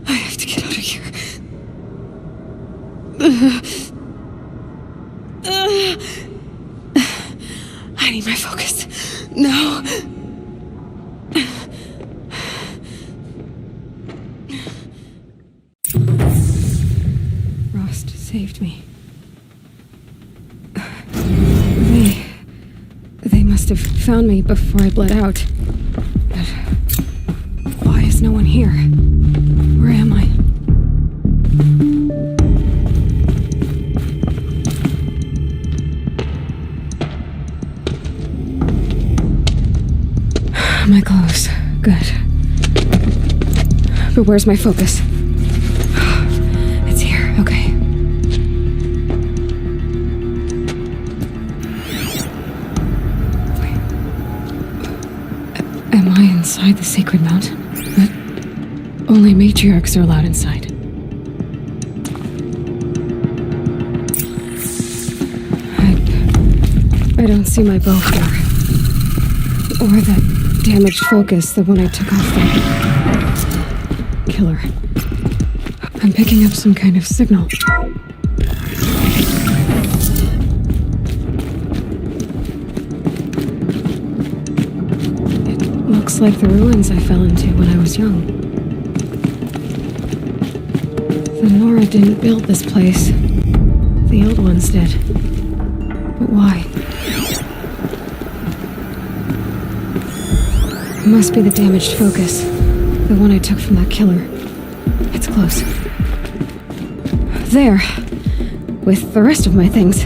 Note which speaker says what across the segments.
Speaker 1: I have to get out of here. I need my focus. No. Rost saved me. They must have found me before I bled out. But why is no one here? Where am I? My clothes. Good. But where's my focus? It's here. Okay. Wait. Am I inside the sacred mountain? But only matriarchs are allowed inside. I don't see my bow here. Or that damaged focus, the one I took off the killer. I'm picking up some kind of signal. It looks like the ruins I fell into when I was young. The Nora didn't build this place. The old ones did. But why? It must be the damaged focus. The one I took from that killer. It's close. There. With the rest of my things.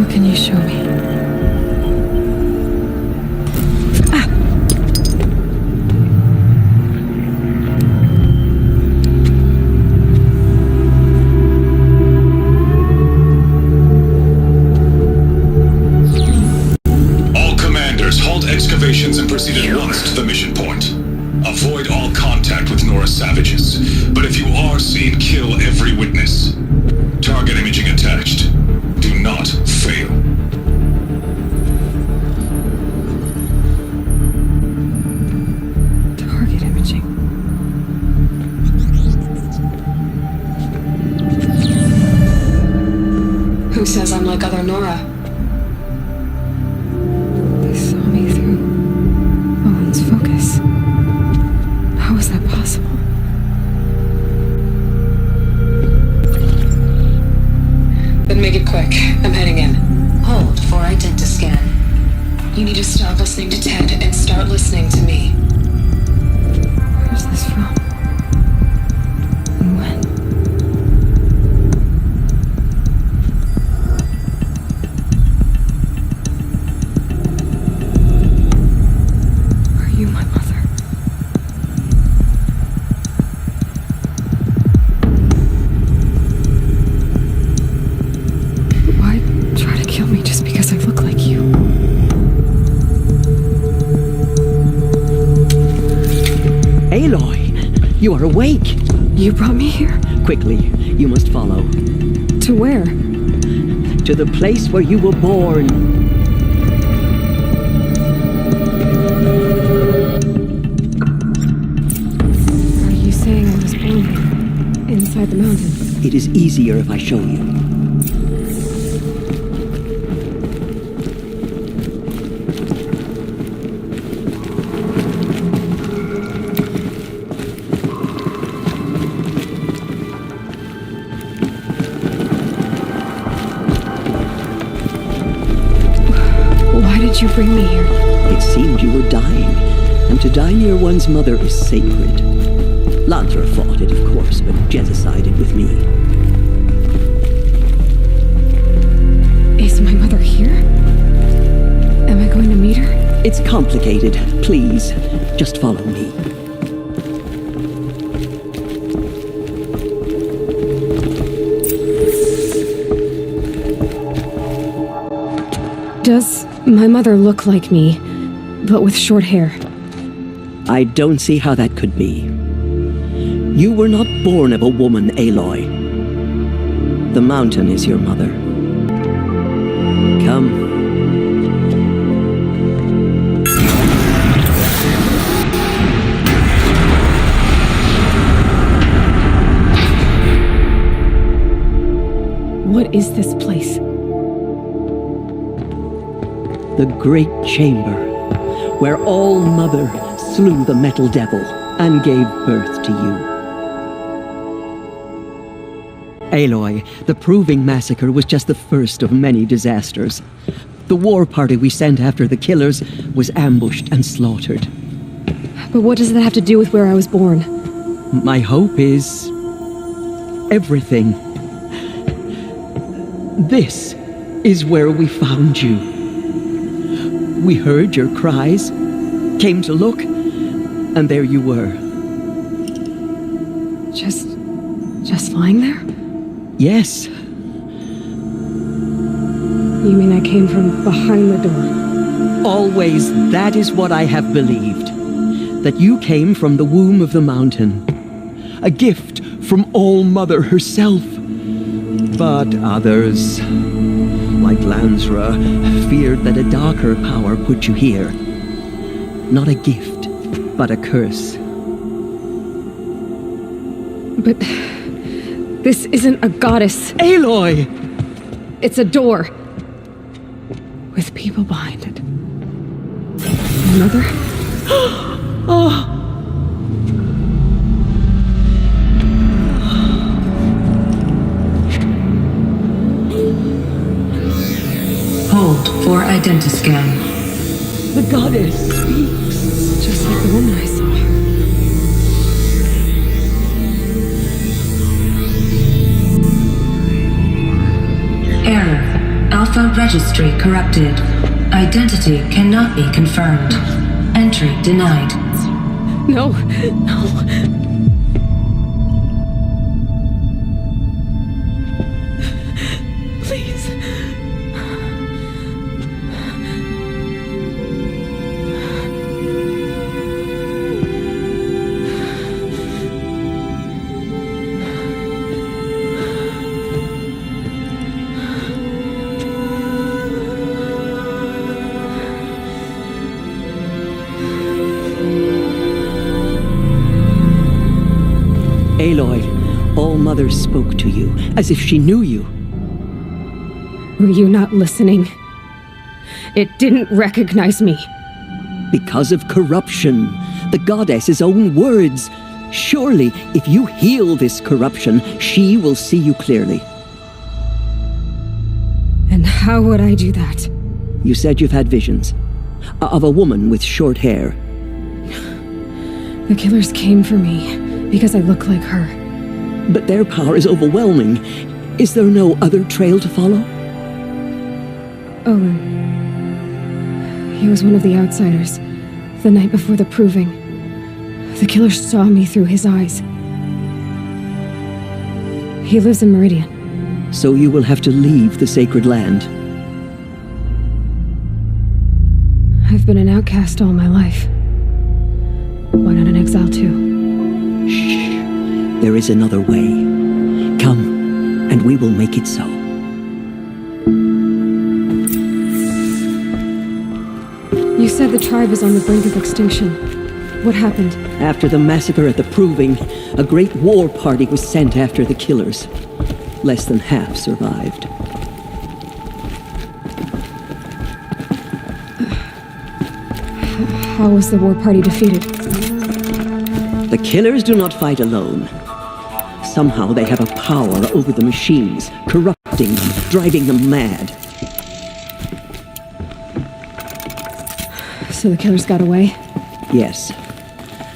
Speaker 1: Can you show me?
Speaker 2: All commanders, halt excavations and proceed at once to the mission point. Avoid all contact with Nora savages, but if you are seen, kill every witness. Target imaging attached. Do not fail.
Speaker 1: Target imaging. Who says I'm like other Nora? They saw me through Owen's focus. How is that possible? Then make it quick. I'm heading in.
Speaker 3: Hold for identiscan.
Speaker 1: You need to stop listening to Ted and start listening to me. Where's this from? And when? Are you my mother? Why try to kill me just because I look like you?
Speaker 4: Aloy, you are awake.
Speaker 1: You brought me here?
Speaker 4: Quickly, you must follow.
Speaker 1: To where?
Speaker 4: To the place where you were born.
Speaker 1: Are you saying I was born here? Inside the mountain?
Speaker 4: It is easier if I show you.
Speaker 1: Why did you bring me here?
Speaker 4: It seemed you were dying, and to die near one's mother is sacred. Lantra fought it, of course, but Jezza sided with me.
Speaker 1: Is my mother here? Am I going to meet her?
Speaker 4: It's complicated. Please, just follow me.
Speaker 5: Does my mother look like me, but with short hair?
Speaker 4: I don't see how that could be. You were not born of a woman, Aloy. The mountain is your mother. Come.
Speaker 5: What is this place?
Speaker 4: The great chamber, where All-Mother slew the Metal Devil and gave birth to you. Aloy, the Proving Massacre was just the first of many disasters. The war party we sent after the killers was ambushed and slaughtered.
Speaker 5: But what does that have to do with where I was born?
Speaker 4: My hope is everything. This is where we found you. We heard your cries, came to look, and there you were.
Speaker 5: Just lying there?
Speaker 4: Yes.
Speaker 5: You mean I came from behind the door?
Speaker 4: Always that is what I have believed. That you came from the womb of the mountain. A gift from All-Mother herself. But others, like Lansra, feared that a darker power put you here. Not a gift, but a curse.
Speaker 5: But this isn't a goddess.
Speaker 4: Aloy!
Speaker 5: It's a door. With people behind it. My mother?
Speaker 4: Oh!
Speaker 3: Hold for identiscan.
Speaker 4: The goddess speaks.
Speaker 5: Just like the woman I saw.
Speaker 3: Error. Alpha registry corrupted. Identity cannot be confirmed. Entry denied.
Speaker 5: No, no. Please.
Speaker 4: Aloy, All-Mother spoke to you, as if she knew you.
Speaker 5: Were you not listening? It didn't recognize me.
Speaker 4: Because of corruption, the goddess's own words. Surely, if you heal this corruption, she will see you clearly.
Speaker 5: And how would I do that?
Speaker 4: You said you've had visions. Of a woman with short hair.
Speaker 5: The killers came for me because I look like her.
Speaker 4: But their power is overwhelming. Is there no other trail to follow?
Speaker 5: Owen. He was one of the outsiders. The night before the proving. The killer saw me through his eyes. He lives in Meridian.
Speaker 4: So you will have to leave the sacred land.
Speaker 5: I've been an outcast all my life. Why not an exile too?
Speaker 4: Shh. There is another way. Come, and we will make it so.
Speaker 5: You said the tribe is on the brink of extinction. What happened?
Speaker 4: After the massacre at the Proving, a great war party was sent after the killers. Less than half survived.
Speaker 5: How was the war party defeated?
Speaker 4: The killers do not fight alone. Somehow they have a power over the machines, corrupting them, driving them mad.
Speaker 5: So the killers got away?
Speaker 4: Yes.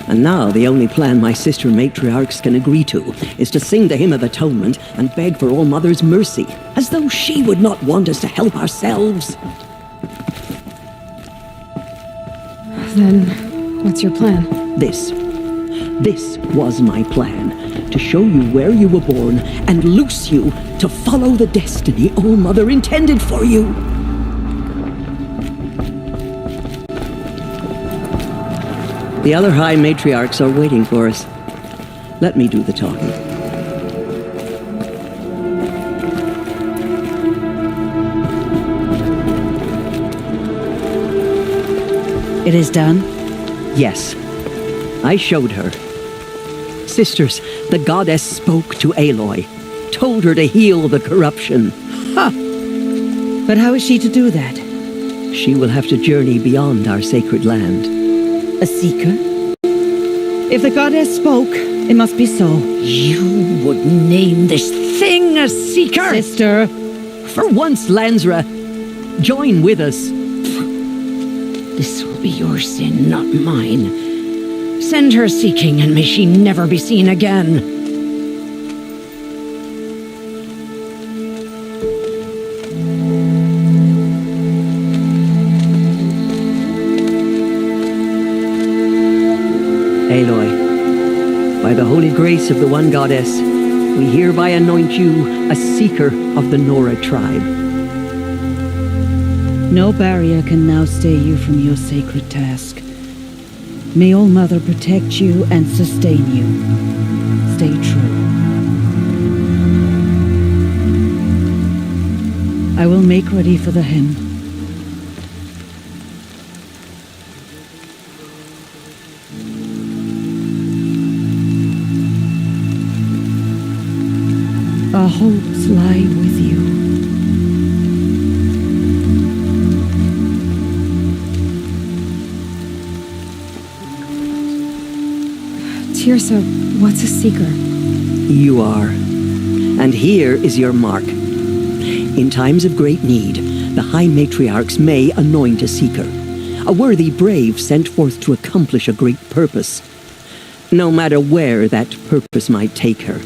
Speaker 4: And now the only plan my sister matriarchs can agree to is to sing the Hymn of Atonement and beg for All-Mother's mercy, as though she would not want us to help ourselves.
Speaker 5: Then, what's your plan?
Speaker 4: This was my plan, to show you where you were born and loose you to follow the destiny All-Mother intended for you. The other High Matriarchs are waiting for us. Let me do the talking.
Speaker 6: It is done?
Speaker 4: Yes. I showed her. Sisters, the goddess spoke to Aloy, told her to heal the corruption. Ha!
Speaker 6: But how is she to do that?
Speaker 4: She will have to journey beyond our sacred land.
Speaker 6: A seeker? If the goddess spoke, it must be so.
Speaker 4: You would name this thing a seeker?
Speaker 6: Sister!
Speaker 4: For once, Lansra, join with us.
Speaker 7: This will be your sin, not mine. Send her seeking, and may she never be seen again.
Speaker 4: Aloy, by the holy grace of the one goddess, we hereby anoint you a seeker of the Nora tribe.
Speaker 6: No barrier can now stay you from your sacred task. May All Mother protect you and sustain you. Stay true. I will make ready for the hymn. Our hopes lie with you.
Speaker 5: Tirsa, what's a seeker?
Speaker 4: You are. And here is your mark. In times of great need, the High Matriarchs may anoint a seeker, a worthy brave sent forth to accomplish a great purpose, no matter where that purpose might take her.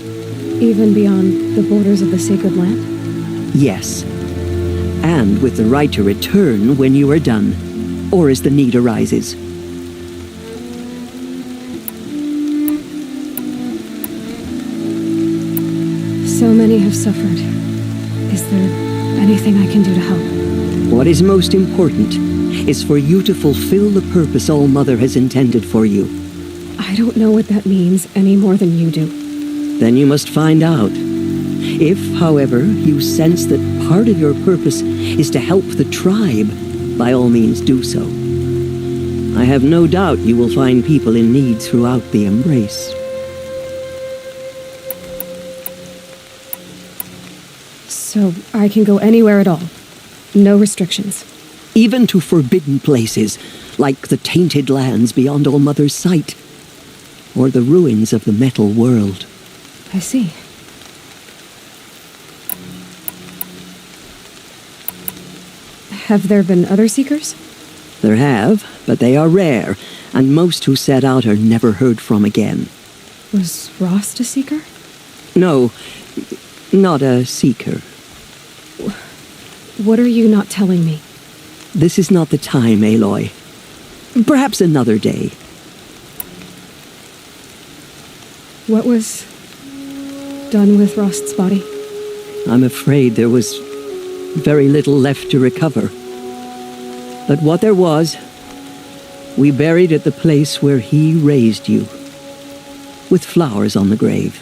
Speaker 5: Even beyond the borders of the sacred land?
Speaker 4: Yes. And with the right to return when you are done, or as the need arises.
Speaker 5: So many have suffered. Is there anything I can do to help?
Speaker 4: What is most important is for you to fulfill the purpose All Mother has intended for you.
Speaker 5: I don't know what that means any more than you do.
Speaker 4: Then you must find out. If, however, you sense that part of your purpose is to help the tribe, by all means do so. I have no doubt you will find people in need throughout the Embrace.
Speaker 5: So I can go anywhere at all? No restrictions?
Speaker 4: Even to forbidden places, like the tainted lands beyond All Mother's sight, or the ruins of the metal world.
Speaker 5: I see. Have there been other seekers?
Speaker 4: There have, but they are rare, and most who set out are never heard from again.
Speaker 5: Was Rost a seeker?
Speaker 4: No, not a seeker.
Speaker 5: What are you not telling me?
Speaker 4: This is not the time, Aloy. Perhaps another day.
Speaker 5: What was done with Rost's body?
Speaker 4: I'm afraid there was very little left to recover. But what there was, we buried at the place where he raised you, with flowers on the grave.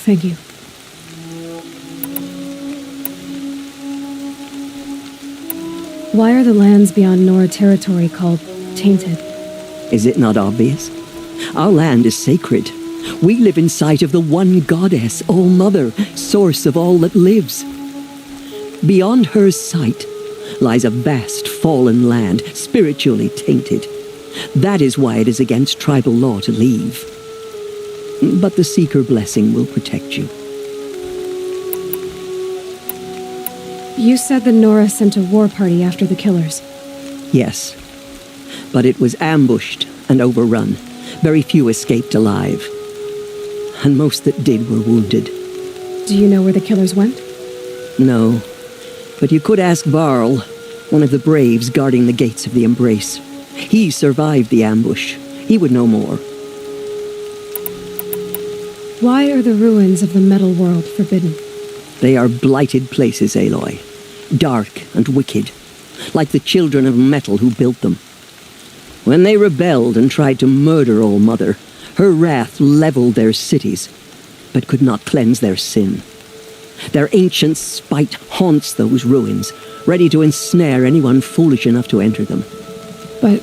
Speaker 5: Thank you. Why are the lands beyond Nora territory called tainted?
Speaker 4: Is it not obvious? Our land is sacred. We live in sight of the one goddess, All Mother, source of all that lives. Beyond her sight lies a vast fallen land, spiritually tainted. That is why it is against tribal law to leave. But the Seeker blessing will protect you.
Speaker 5: You said the Nora sent a war party after the killers.
Speaker 4: Yes, but it was ambushed and overrun. Very few escaped alive. And most that did were wounded.
Speaker 5: Do you know where the killers went?
Speaker 4: No, but you could ask Varl, one of the braves guarding the gates of the Embrace. He survived the ambush. He would know more.
Speaker 5: Why are the ruins of the metal world forbidden?
Speaker 4: They are blighted places, Aloy. Dark and wicked, like the children of metal who built them. When they rebelled and tried to murder All Mother, her wrath leveled their cities, but could not cleanse their sin. Their ancient spite haunts those ruins, ready to ensnare anyone foolish enough to enter them.
Speaker 5: But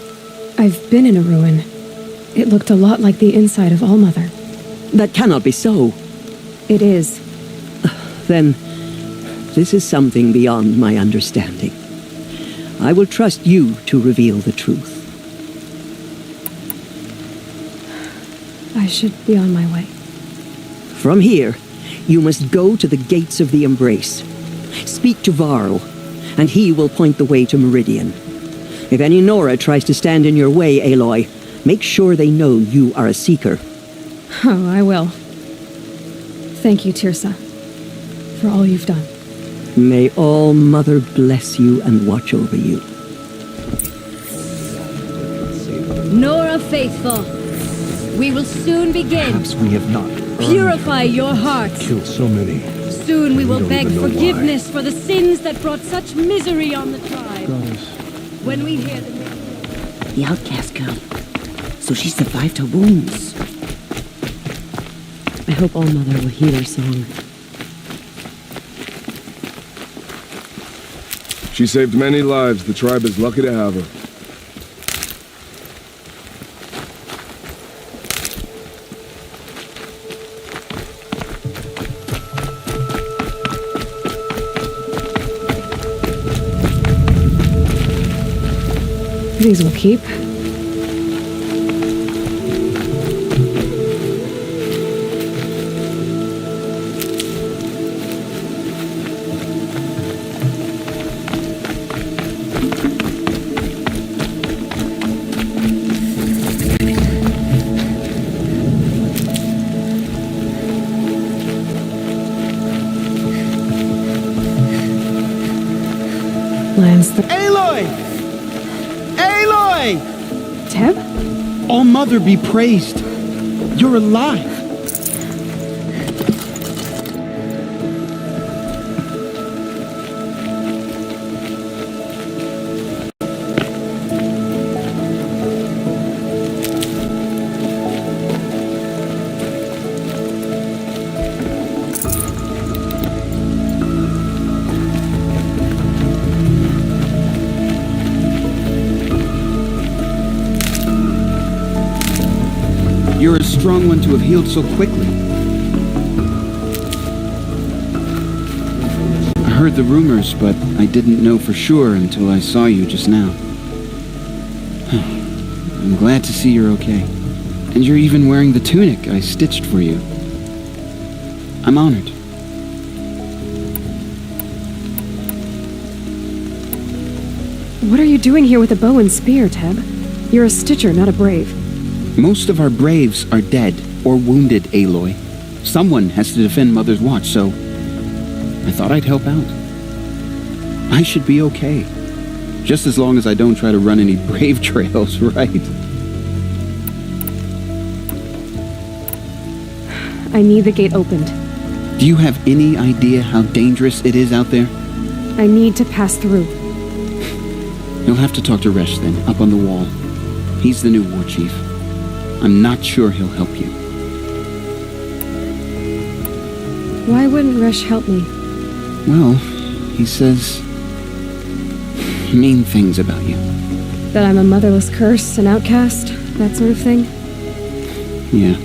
Speaker 5: I've been in a ruin. It looked a lot like the inside of All Mother.
Speaker 4: That cannot be so.
Speaker 5: It is.
Speaker 4: Then, this is something beyond my understanding. I will trust you to reveal the truth.
Speaker 5: I should be on my way.
Speaker 4: From here, you must go to the gates of the Embrace. Speak to Varl, and he will point the way to Meridian. If any Nora tries to stand in your way, Aloy, make sure they know you are a Seeker.
Speaker 5: Oh, I will. Thank you, Tirsa, for all you've done.
Speaker 4: May All Mother bless you and watch over you.
Speaker 8: Nora Faithful, we will soon begin.
Speaker 9: Perhaps we have not
Speaker 8: Purify your hearts.
Speaker 9: killed so many.
Speaker 8: Soon we will
Speaker 9: don't
Speaker 8: beg
Speaker 9: even know
Speaker 8: forgiveness for the sins that brought such misery on the tribe. When we hear the name...
Speaker 7: The outcast girl. So she survived her wounds. I hope All Mother will hear her song.
Speaker 10: She saved many lives. The tribe is lucky to have her.
Speaker 5: These will keep.
Speaker 4: Aloy! Aloy!
Speaker 5: Teb?
Speaker 4: All Mother be praised. You're alive.
Speaker 11: You're a strong one to have healed so quickly. I heard the rumors, but I didn't know for sure until I saw you just now. I'm glad to see you're okay. And you're even wearing the tunic I stitched for you. I'm honored.
Speaker 5: What are you doing here with a bow and spear, Teb? You're a Stitcher, not a Brave.
Speaker 11: Most of our braves are dead or wounded, Aloy. Someone has to defend Mother's Watch, so I thought I'd help out. I should be okay. Just as long as I don't try to run any brave trails, right?
Speaker 5: I need the gate opened.
Speaker 11: Do you have any idea how dangerous it is out there?
Speaker 5: I need to pass through.
Speaker 11: You'll have to talk to Resh then, up on the wall. He's the new war chief. I'm not sure he'll help you.
Speaker 5: Why wouldn't Resh help me?
Speaker 11: Well, he says mean things about you.
Speaker 5: That I'm a motherless curse, an outcast, that sort of thing?
Speaker 11: Yeah.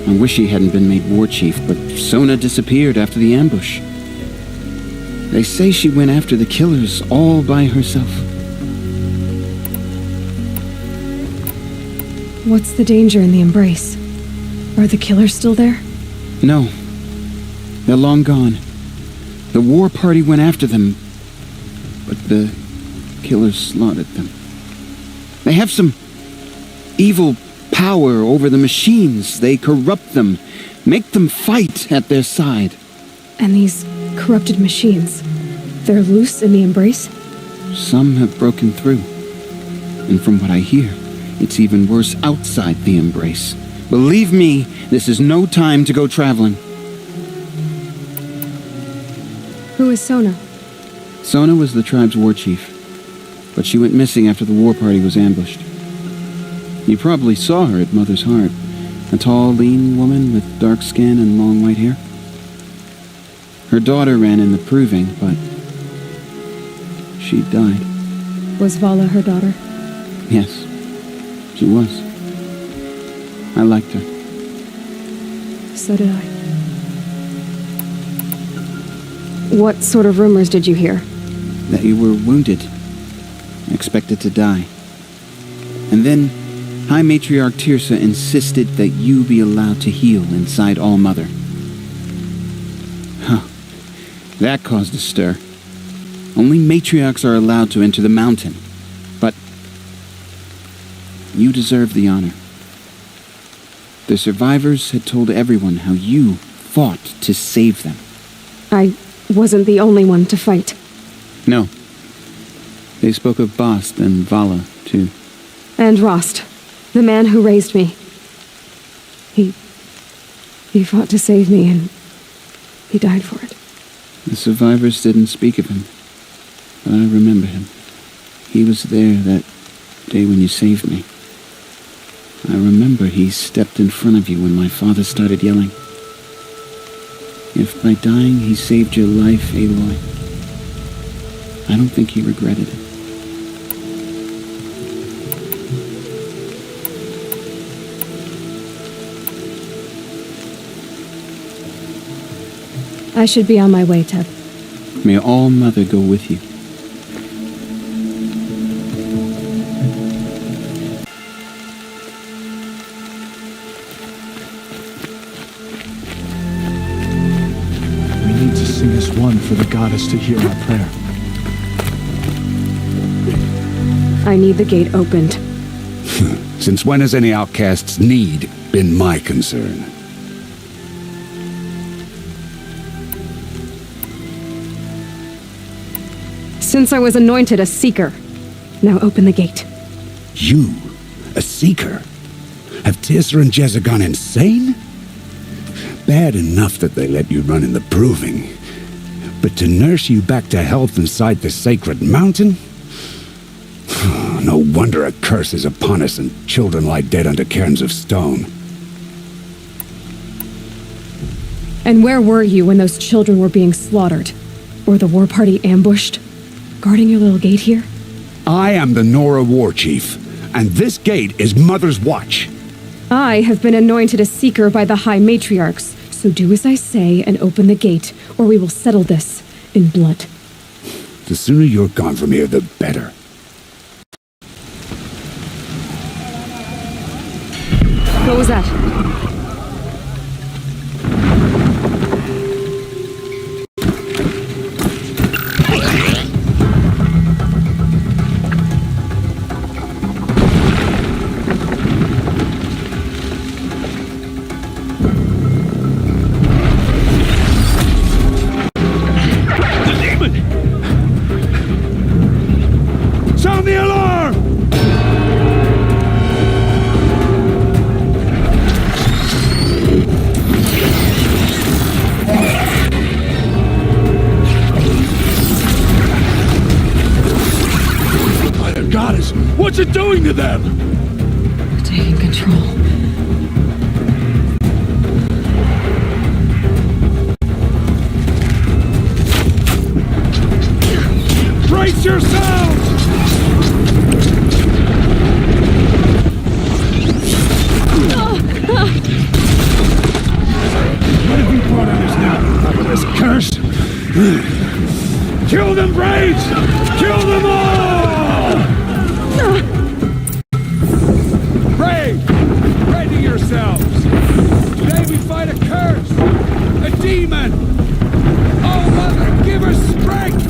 Speaker 11: I wish he hadn't been made war chief, but Sona disappeared after the ambush. They say she went after the killers all by herself.
Speaker 5: What's the danger in the Embrace? Are the killers still there?
Speaker 11: No. They're long gone. The war party went after them, but the killers slaughtered them. They have some evil power over the machines. They corrupt them, make them fight at their side.
Speaker 5: And these corrupted machines, they're loose in the Embrace?
Speaker 11: Some have broken through. And from what I hear, it's even worse outside the Embrace. Believe me, this is no time to go traveling.
Speaker 5: Who is Sona?
Speaker 11: Sona was the tribe's war chief, but she went missing after the war party was ambushed. You probably saw her at Mother's Heart. A tall, lean woman with dark skin and long white hair. Her daughter ran in the proving, but she died.
Speaker 5: Was Vala her daughter?
Speaker 11: Yes, she was. I liked her.
Speaker 5: So did I. What sort of rumors did you hear?
Speaker 11: That you were wounded. Expected to die. And then High Matriarch Tirsa insisted that you be allowed to heal inside All-Mother. Huh. That caused a stir. Only matriarchs are allowed to enter the mountain. But you deserve the honor. The survivors had told everyone how you fought to save them.
Speaker 5: I wasn't the only one to fight.
Speaker 11: No. They spoke of Bast and Vala, too.
Speaker 5: And Rost, the man who raised me. He fought to save me, and he died for it.
Speaker 11: The survivors didn't speak of him, but I remember him. He was there that day when you saved me. I remember he stepped in front of you when my father started yelling. If by dying he saved your life, Aloy, I don't think he regretted it.
Speaker 5: I should be on my way, Teb.
Speaker 11: May All-Mother go with you.
Speaker 9: We need to sing as one for the goddess to hear our prayer.
Speaker 5: I need the gate opened.
Speaker 12: Since when has any outcast's need been my concern?
Speaker 5: Since I was anointed a seeker. Now open the gate.
Speaker 12: You? A seeker? Have Tirsa and Jezza gone insane? Bad enough that they let you run in the proving. But to nurse you back to health inside the sacred mountain? No wonder a curse is upon us and children lie dead under cairns of stone.
Speaker 5: And where were you when those children were being slaughtered? Or the war party ambushed? Guarding your little gate here?
Speaker 12: I am the Nora war chief, and this gate is Mother's watch.
Speaker 5: I have been anointed a seeker by the High Matriarchs, so do as I say and open the gate, or we will settle this in blood.
Speaker 12: The sooner you're gone from here, the better.
Speaker 5: What was that?
Speaker 12: Sound the alarm! By the goddess, what's it doing to them?
Speaker 1: Taking control.
Speaker 12: Brace yourselves! What have you brought on us now? Top of this curse? Kill them, Braves! Kill them all! Brave! Ready yourselves! Today we fight a curse! A demon! Oh, Mother, give her strength!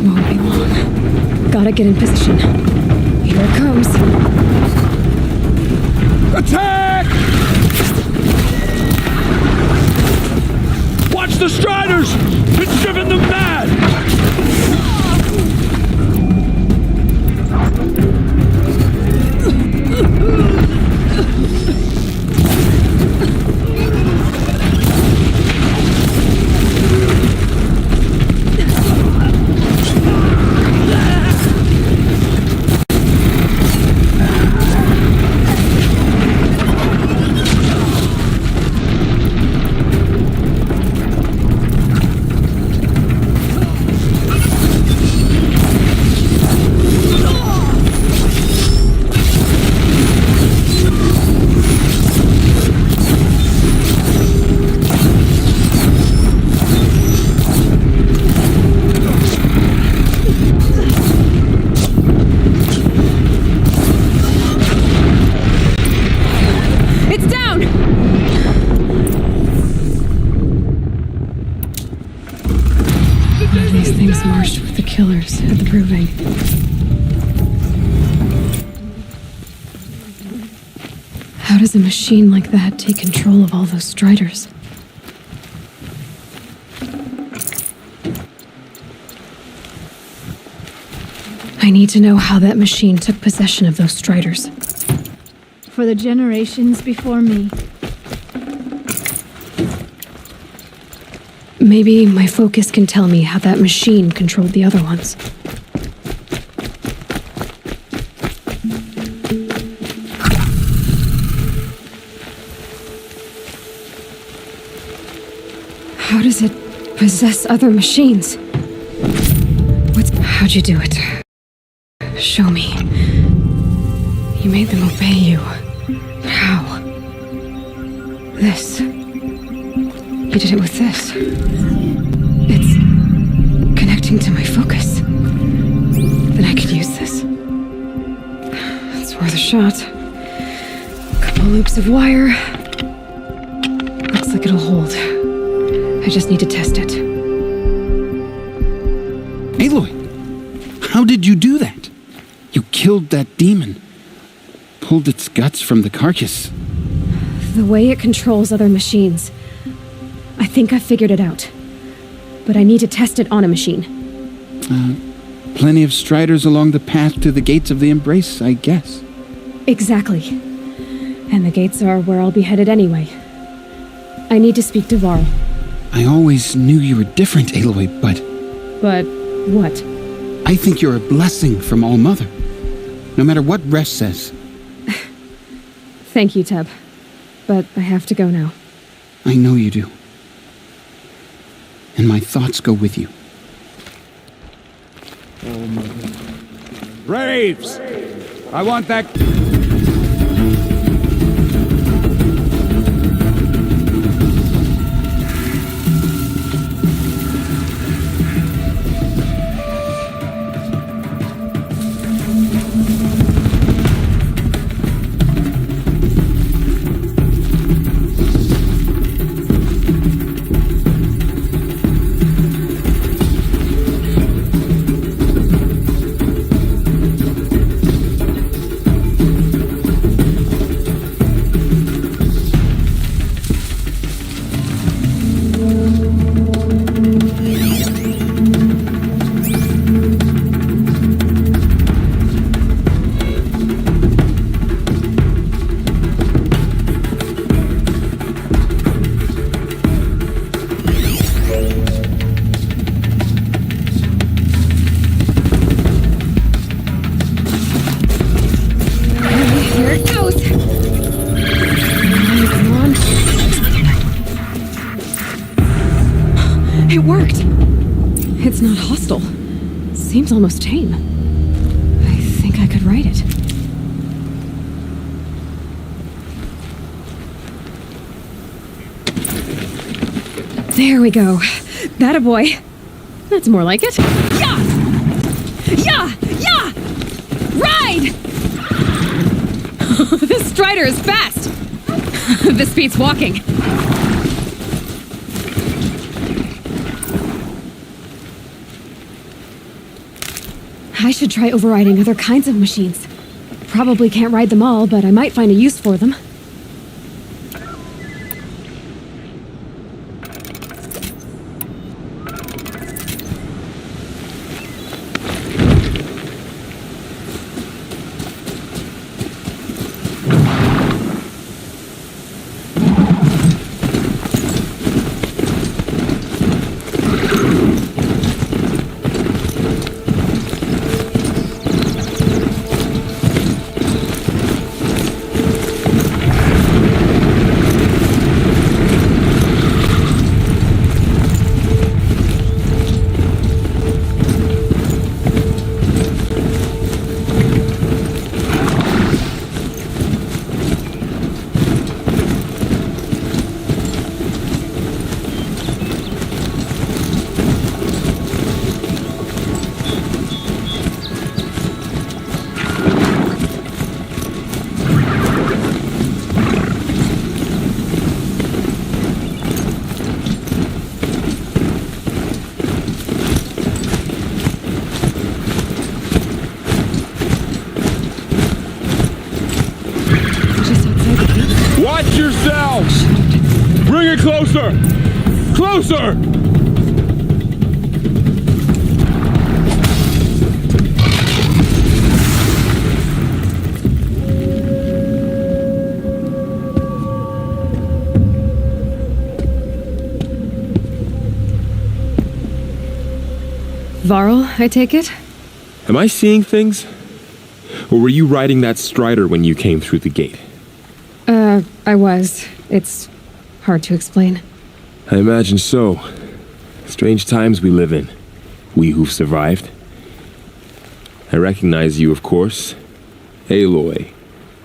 Speaker 5: Won't be long. Gotta get in position. Here it comes.
Speaker 12: Attack! Watch the Striders! It's driven them mad!
Speaker 5: marched with the killers at the Proving. How does a machine like that take control of all those Striders? I need to know how that machine took possession of those Striders.
Speaker 8: For the generations before me.
Speaker 5: Maybe my focus can tell me how that machine controlled the other ones. How does it possess other machines? How'd you do it? Show me. You made them obey you. But how? This. You did it with this. It's connecting to my focus. Then I could use this. It's worth a shot. A couple loops of wire. Looks like it'll hold. I just need to test it.
Speaker 11: Aloy, how did you do that? You killed that demon. Pulled its guts from the carcass.
Speaker 5: The way it controls other machines. I think I figured it out. But I need to test it on a machine.
Speaker 11: Plenty of Striders along the path to the gates of the Embrace, I guess.
Speaker 5: Exactly. And the gates are where I'll be headed anyway. I need to speak to Varl.
Speaker 11: I always knew you were different, Aloy, but...
Speaker 5: But what?
Speaker 11: I think you're a blessing from All Mother. No matter what Resh says.
Speaker 5: Thank you, Teb. But I have to go now.
Speaker 11: I know you do. And my thoughts go with you.
Speaker 12: All Mother. Braves! I want that...
Speaker 5: It's not hostile. Seems almost tame. I think I could ride it. There we go. That a boy. That's more like it. Yeah! Yeah! Yeah! Ride! This Strider is fast! This beats walking. I should try overriding other kinds of machines. Probably can't ride them all, but I might find a use for them.
Speaker 10: Get closer! Closer!
Speaker 5: Varl, I take it?
Speaker 13: Am I seeing things? Or were you riding that strider when you came through the gate?
Speaker 5: I was. It's hard to explain.
Speaker 13: I imagine so. Strange times we live in. We who've survived. I recognize you, of course. Aloy,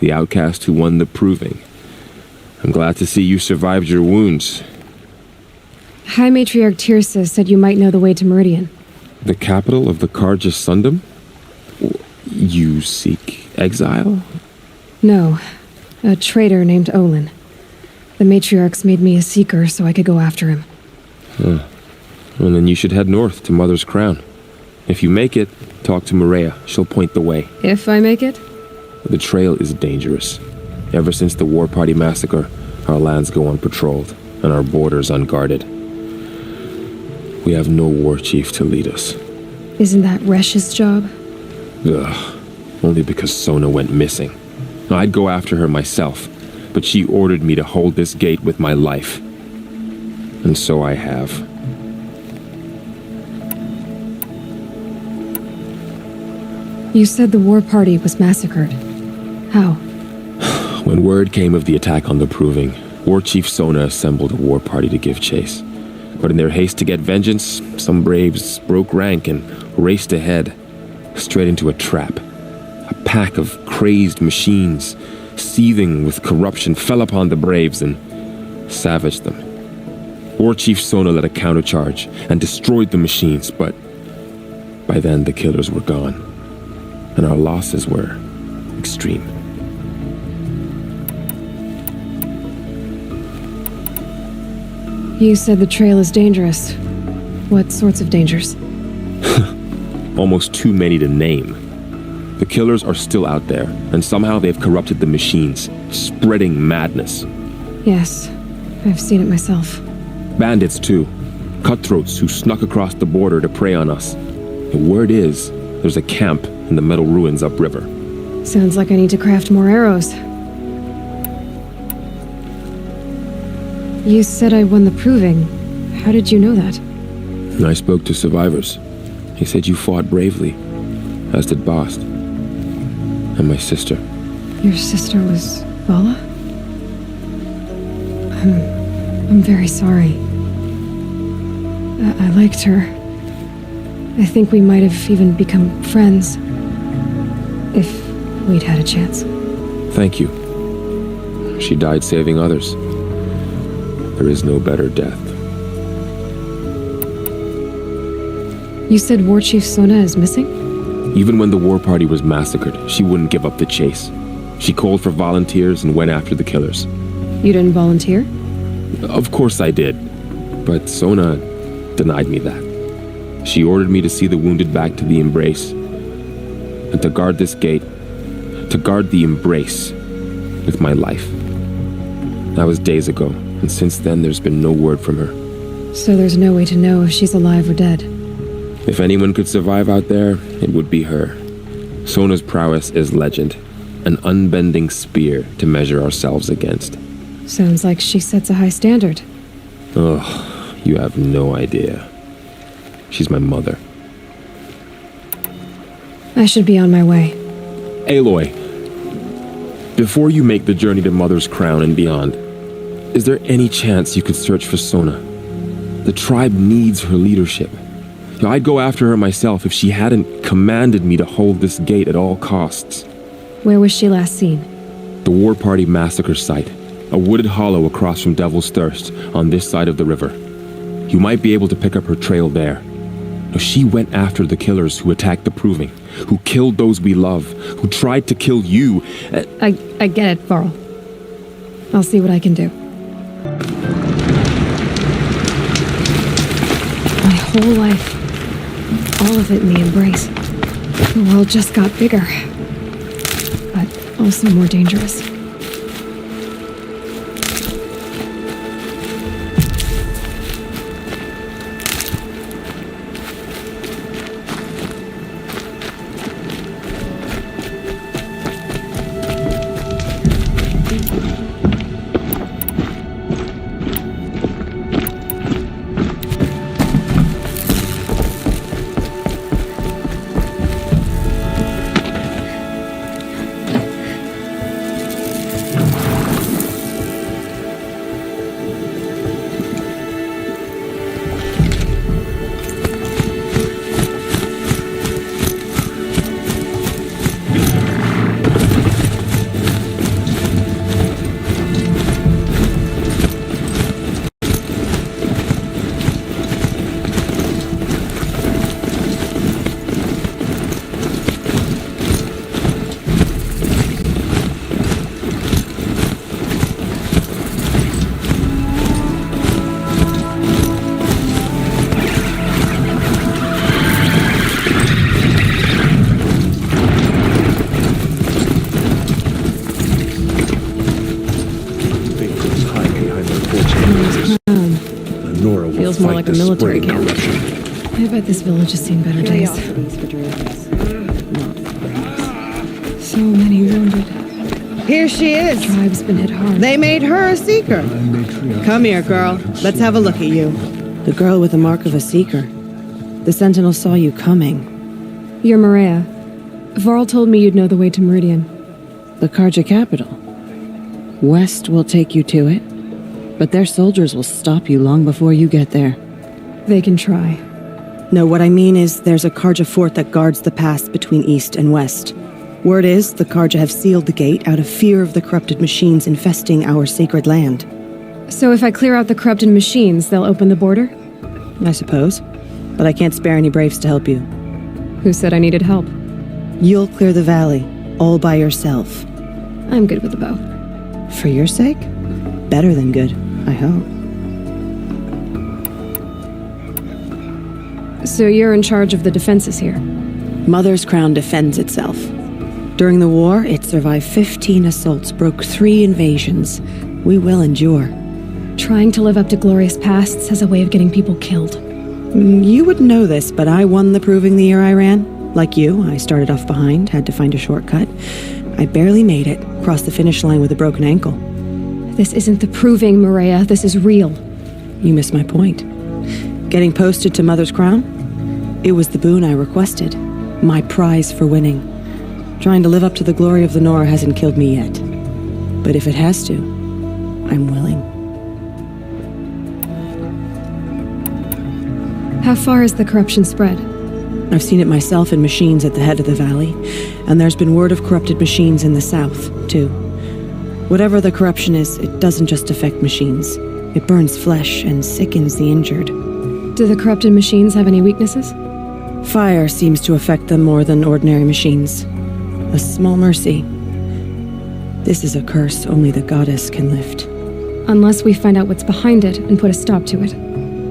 Speaker 13: the outcast who won the proving. I'm glad to see you survived your wounds.
Speaker 5: High Matriarch Tirsa said you might know the way to Meridian.
Speaker 13: The capital of the Carja Sundom? You seek exile?
Speaker 5: No. A traitor named Olin. The Matriarchs made me a seeker so I could go after him.
Speaker 13: Well, then you should head north to Mother's Crown. If you make it, talk to Maria. She'll point the way.
Speaker 5: If I make it?
Speaker 13: The trail is dangerous. Ever since the War Party massacre, our lands go unpatrolled, and our borders unguarded. We have no war chief to lead us.
Speaker 5: Isn't that Resh's job?
Speaker 13: Ugh. Only because Sona went missing. I'd go after her myself, but she ordered me to hold this gate with my life. And so I have.
Speaker 5: You said the War Party was massacred. How?
Speaker 13: When word came of the attack on the Proving, War Chief Sona assembled a war party to give chase. But in their haste to get vengeance, some braves broke rank and raced ahead, straight into a trap. A pack of crazed machines, seething with corruption, fell upon the braves and savaged them. War Chief Sona led a countercharge and destroyed the machines, but by then the killers were gone, and our losses were extreme.
Speaker 5: You said the trail is dangerous. What sorts of dangers?
Speaker 13: Almost too many to name. The killers are still out there, and somehow they've corrupted the machines, spreading madness.
Speaker 5: Yes, I've seen it myself.
Speaker 13: Bandits, too. Cutthroats who snuck across the border to prey on us. The word is, there's a camp in the metal ruins upriver.
Speaker 5: Sounds like I need to craft more arrows. You said I won the Proving. How did you know that?
Speaker 13: I spoke to survivors. He said you fought bravely, as did Bast. And my sister.
Speaker 5: Your sister was Vala? I'm very sorry. I liked her. I think we might have even become friends. If we'd had a chance.
Speaker 13: Thank you. She died saving others. There is no better death.
Speaker 5: You said War Chief Sona is missing?
Speaker 13: Even when the war party was massacred, she wouldn't give up the chase. She called for volunteers and went after the killers.
Speaker 5: You didn't volunteer?
Speaker 13: Of course I did. But Sona denied me that. She ordered me to see the wounded back to the Embrace. And to guard this gate. To guard the Embrace. With my life. That was days ago, and since then there's been no word from her.
Speaker 5: So there's no way to know if she's alive or dead.
Speaker 13: If anyone could survive out there, it would be her. Sona's prowess is legend. An unbending spear to measure ourselves against.
Speaker 5: Sounds like she sets a high standard.
Speaker 13: Ugh, you have no idea. She's my mother.
Speaker 5: I should be on my way.
Speaker 13: Aloy, before you make the journey to Mother's Crown and beyond, is there any chance you could search for Sona? The tribe needs her leadership. I'd go after her myself if she hadn't commanded me to hold this gate at all costs.
Speaker 5: Where was she last seen?
Speaker 13: The War Party massacre site. A wooded hollow across from Devil's Thirst, on this side of the river. You might be able to pick up her trail there. She went after the killers who attacked the Proving, who killed those we love, who tried to kill you.
Speaker 5: I get it, Varl. I'll see what I can do. My whole life, all of it in the Embrace. The world just got bigger, but also more dangerous.
Speaker 12: will
Speaker 5: Feels
Speaker 12: fight
Speaker 5: more like
Speaker 12: the
Speaker 5: a military
Speaker 12: spread of
Speaker 5: camp.
Speaker 12: corruption.
Speaker 5: I bet this village has seen better days.
Speaker 6: Curiosities for dragons, not brains.
Speaker 5: So many wounded.
Speaker 14: Here she is.
Speaker 5: Tribe's been hit hard.
Speaker 14: They made her a seeker. Come here, girl. Let's have a look at you. The girl with the mark of a seeker. The Sentinel saw you coming.
Speaker 5: You're Maria. Varl told me you'd know the way to Meridian.
Speaker 14: The Karja capital. West will take you to it, but their soldiers will stop you long before you get there.
Speaker 5: They can try.
Speaker 14: No, what I mean is there's a Karja fort that guards the pass between East and West. Word is the Karja have sealed the gate out of fear of the corrupted machines infesting our sacred land.
Speaker 5: So if I clear out the corrupted machines, they'll open the border?
Speaker 14: I suppose. But I can't spare any braves to help you.
Speaker 5: Who said I needed help?
Speaker 14: You'll clear the valley, all by yourself.
Speaker 5: I'm good with a bow.
Speaker 14: For your sake? Better than good, I hope.
Speaker 5: So you're in charge of the defenses here?
Speaker 14: Mother's Crown defends itself. During the war, it survived 15 assaults, broke 3 invasions. We will endure.
Speaker 5: Trying to live up to glorious pasts has a way of getting people killed.
Speaker 14: You wouldn't know this, but I won the proving the year I ran. Like you, I started off behind, had to find a shortcut. I barely made it, crossed the finish line with a broken ankle.
Speaker 5: This isn't the proving, Maria. This is real.
Speaker 14: You missed my point. Getting posted to Mother's Crown? It was the boon I requested. My prize for winning. Trying to live up to the glory of the Nora hasn't killed me yet. But if it has to, I'm willing.
Speaker 5: How far has the corruption spread?
Speaker 14: I've seen it myself in machines at the head of the valley, and there's been word of corrupted machines in the south, too. Whatever the corruption is, it doesn't just affect machines. It burns flesh and sickens the injured.
Speaker 5: Do the corrupted machines have any weaknesses?
Speaker 14: Fire seems to affect them more than ordinary machines. A small mercy. This is a curse only the goddess can lift.
Speaker 5: Unless we find out what's behind it and put a stop to it.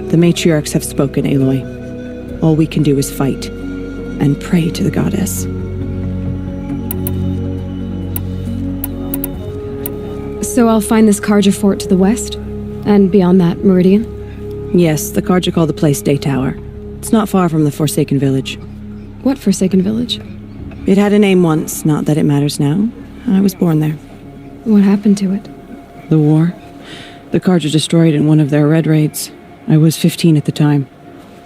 Speaker 14: The matriarchs have spoken, Aloy. All we can do is fight and pray to the goddess.
Speaker 5: So I'll find this Karja fort to the west? And beyond that, Meridian?
Speaker 14: Yes, the Karja call the place Day Tower. It's not far from the Forsaken Village.
Speaker 5: What Forsaken Village?
Speaker 14: It had a name once, not that it matters now. I was born there.
Speaker 5: What happened to it?
Speaker 14: The war. The Karja destroyed in one of their red raids. I was 15 at the time.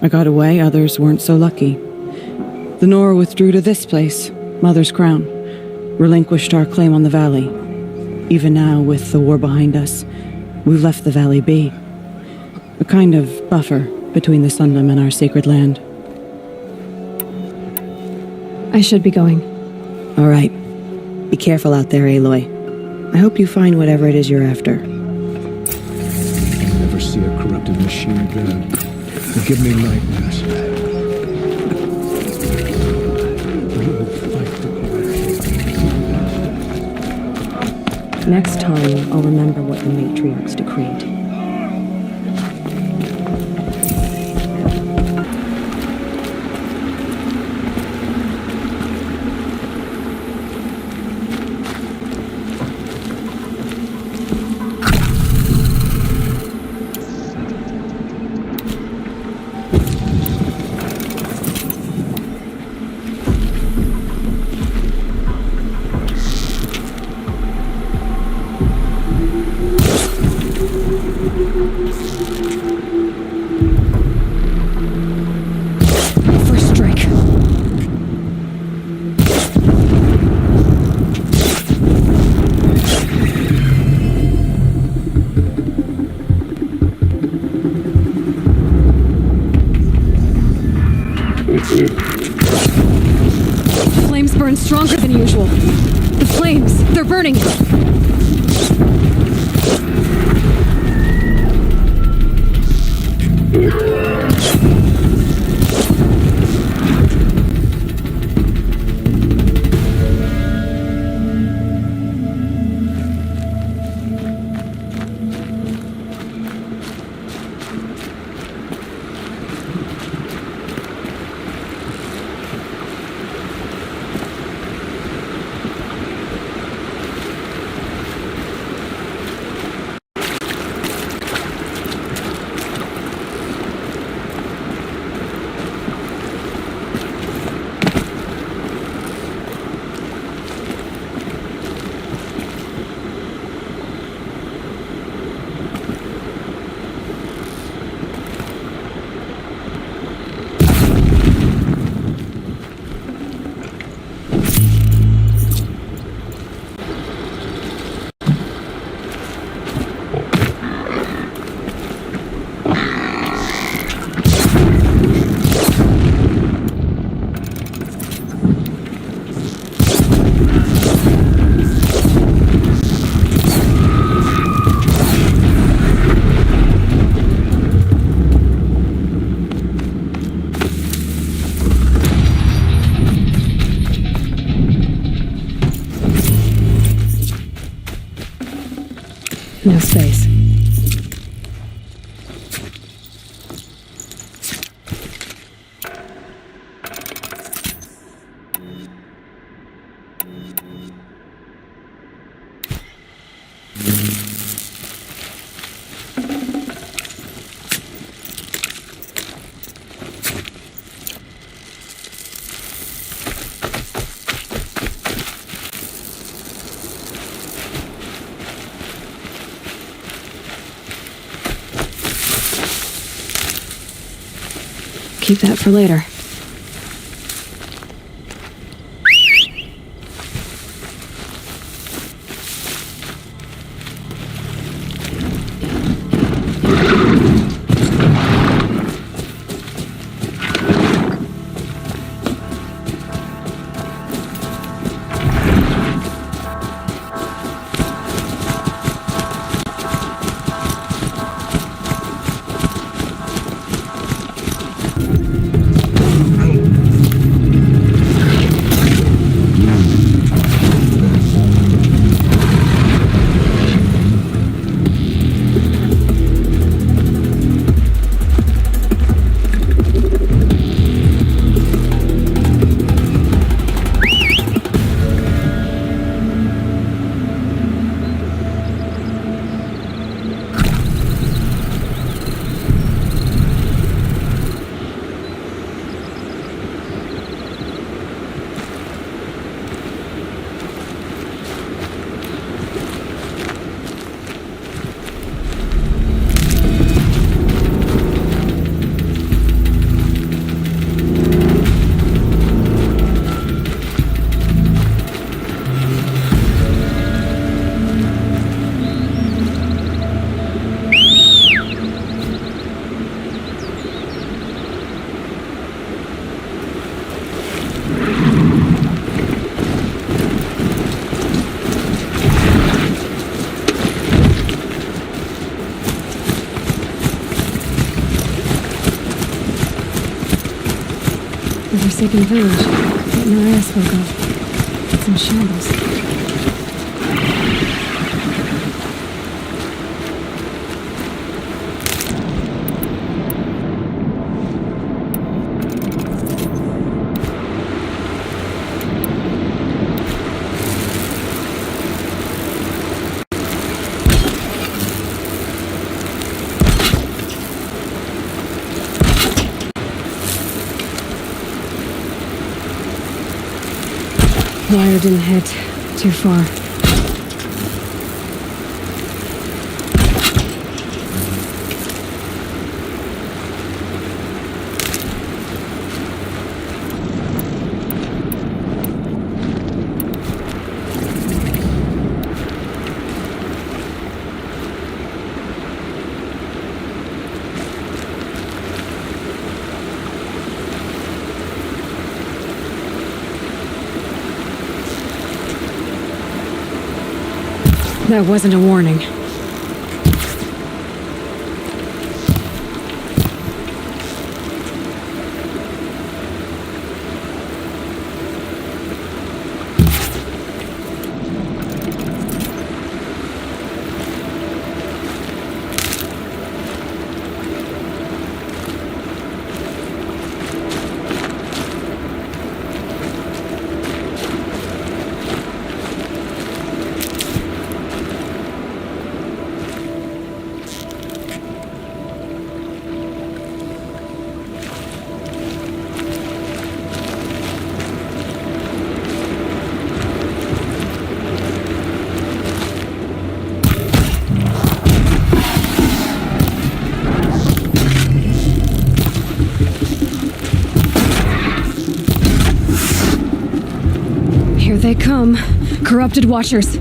Speaker 14: I got away, others weren't so lucky. The Nora withdrew to this place, Mother's Crown, relinquished our claim on the valley. Even now, with the war behind us, we've left the valley be. A kind of buffer between the Sundom and our sacred land.
Speaker 5: I should be going.
Speaker 14: All right. Be careful out there, Aloy. I hope you find whatever it is you're after.
Speaker 9: I'll never see a corrupted machine again. They give me nightmares. We will fight the corruption.
Speaker 14: Next time, I'll remember what the matriarchs decreed.
Speaker 5: Flames burn stronger than usual. The flames, they're burning it. No space. Keep that for later. The Forsaken Village that Maria spoke of. It's in shambles. Wire didn't hit too far. That wasn't a warning. They come. Corrupted Watchers.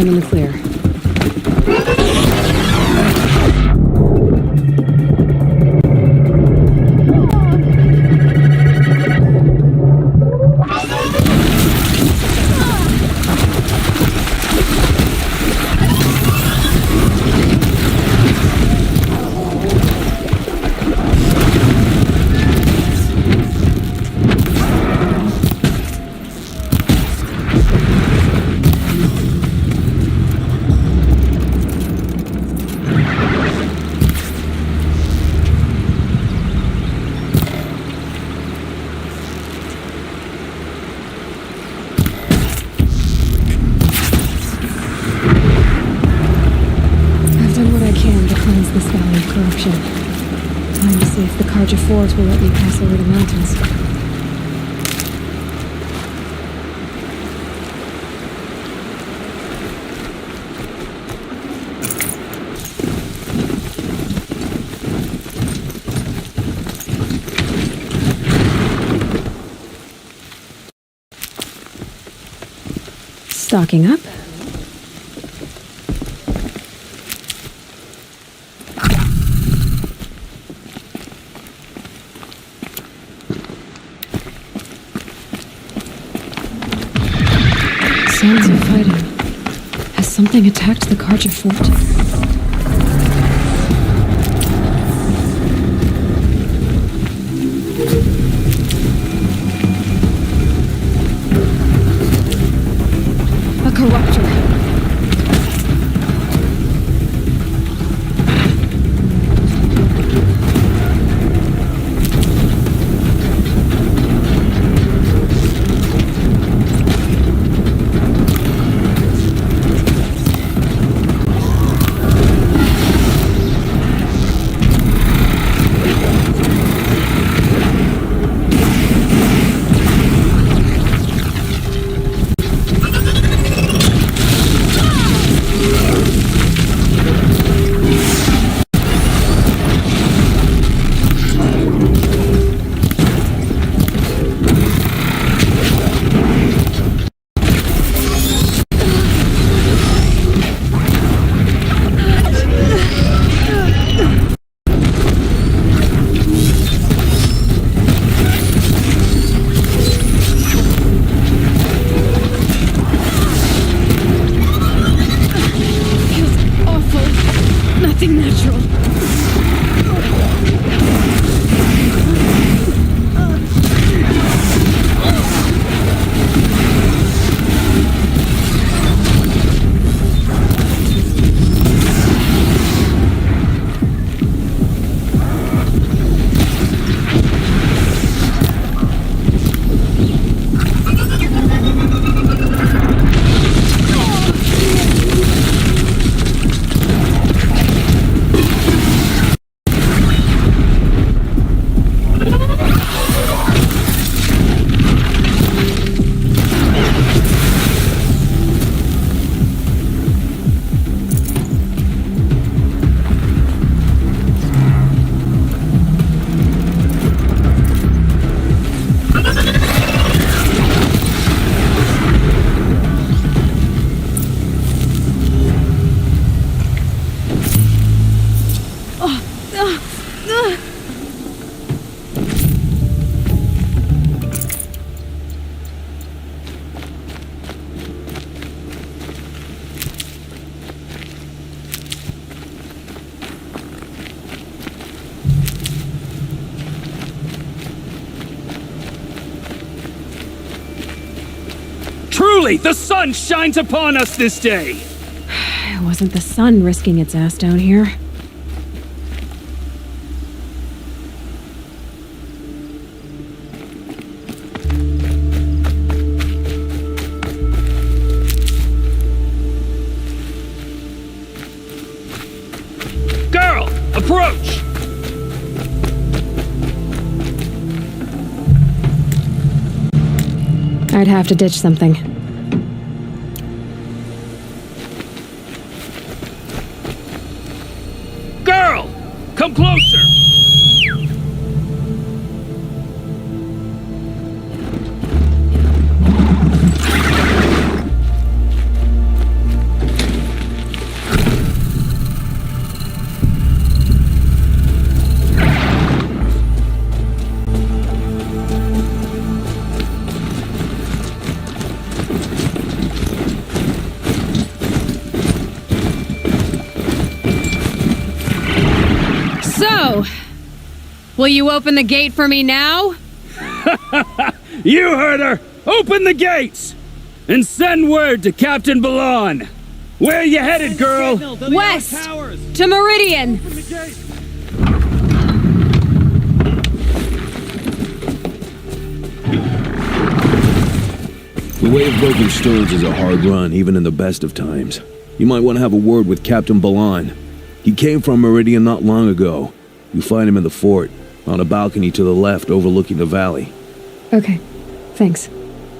Speaker 5: I'm in the clear. This valley of corruption. Time to see if the Carja Fort will let me pass over the mountains. Stocking up. Sounds of fighting. Has something attacked the Carja Fort? A corruptor.
Speaker 10: Truly, the sun shines upon us this day!
Speaker 5: It wasn't the sun risking its ass down here.
Speaker 10: Girl, approach!
Speaker 5: I'd have to ditch something.
Speaker 10: Girl! Come closer!
Speaker 8: So, will you open the gate for me now?
Speaker 10: You heard her! Open the gates! And send word to Captain Ballon! Where you headed, girl?
Speaker 8: West! To Meridian!
Speaker 9: The way of broken stones is a hard run, even in the best of times. You might want to have a word with Captain Ballon. He came from Meridian not long ago. You find him in the fort, on a balcony to the left overlooking the valley.
Speaker 5: Okay, thanks.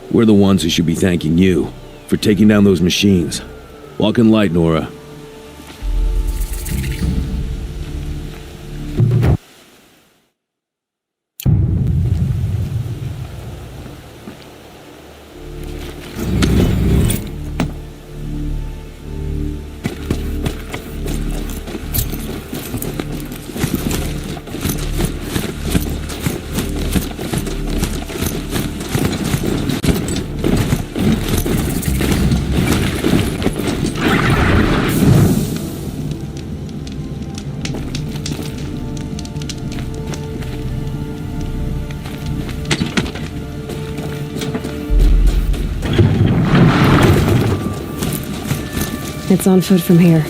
Speaker 9: We're the ones who should be thanking you for taking down those machines. Walk in light, Nora.
Speaker 5: It's on foot from here.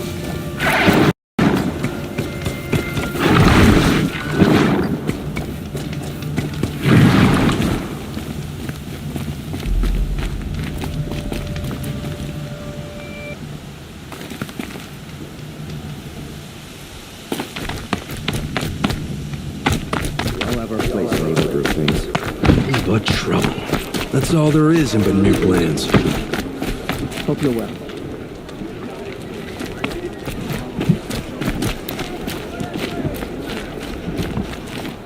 Speaker 9: I'll have our place made for things. But trouble. That's all there is in but new plans.
Speaker 4: Hope you're well.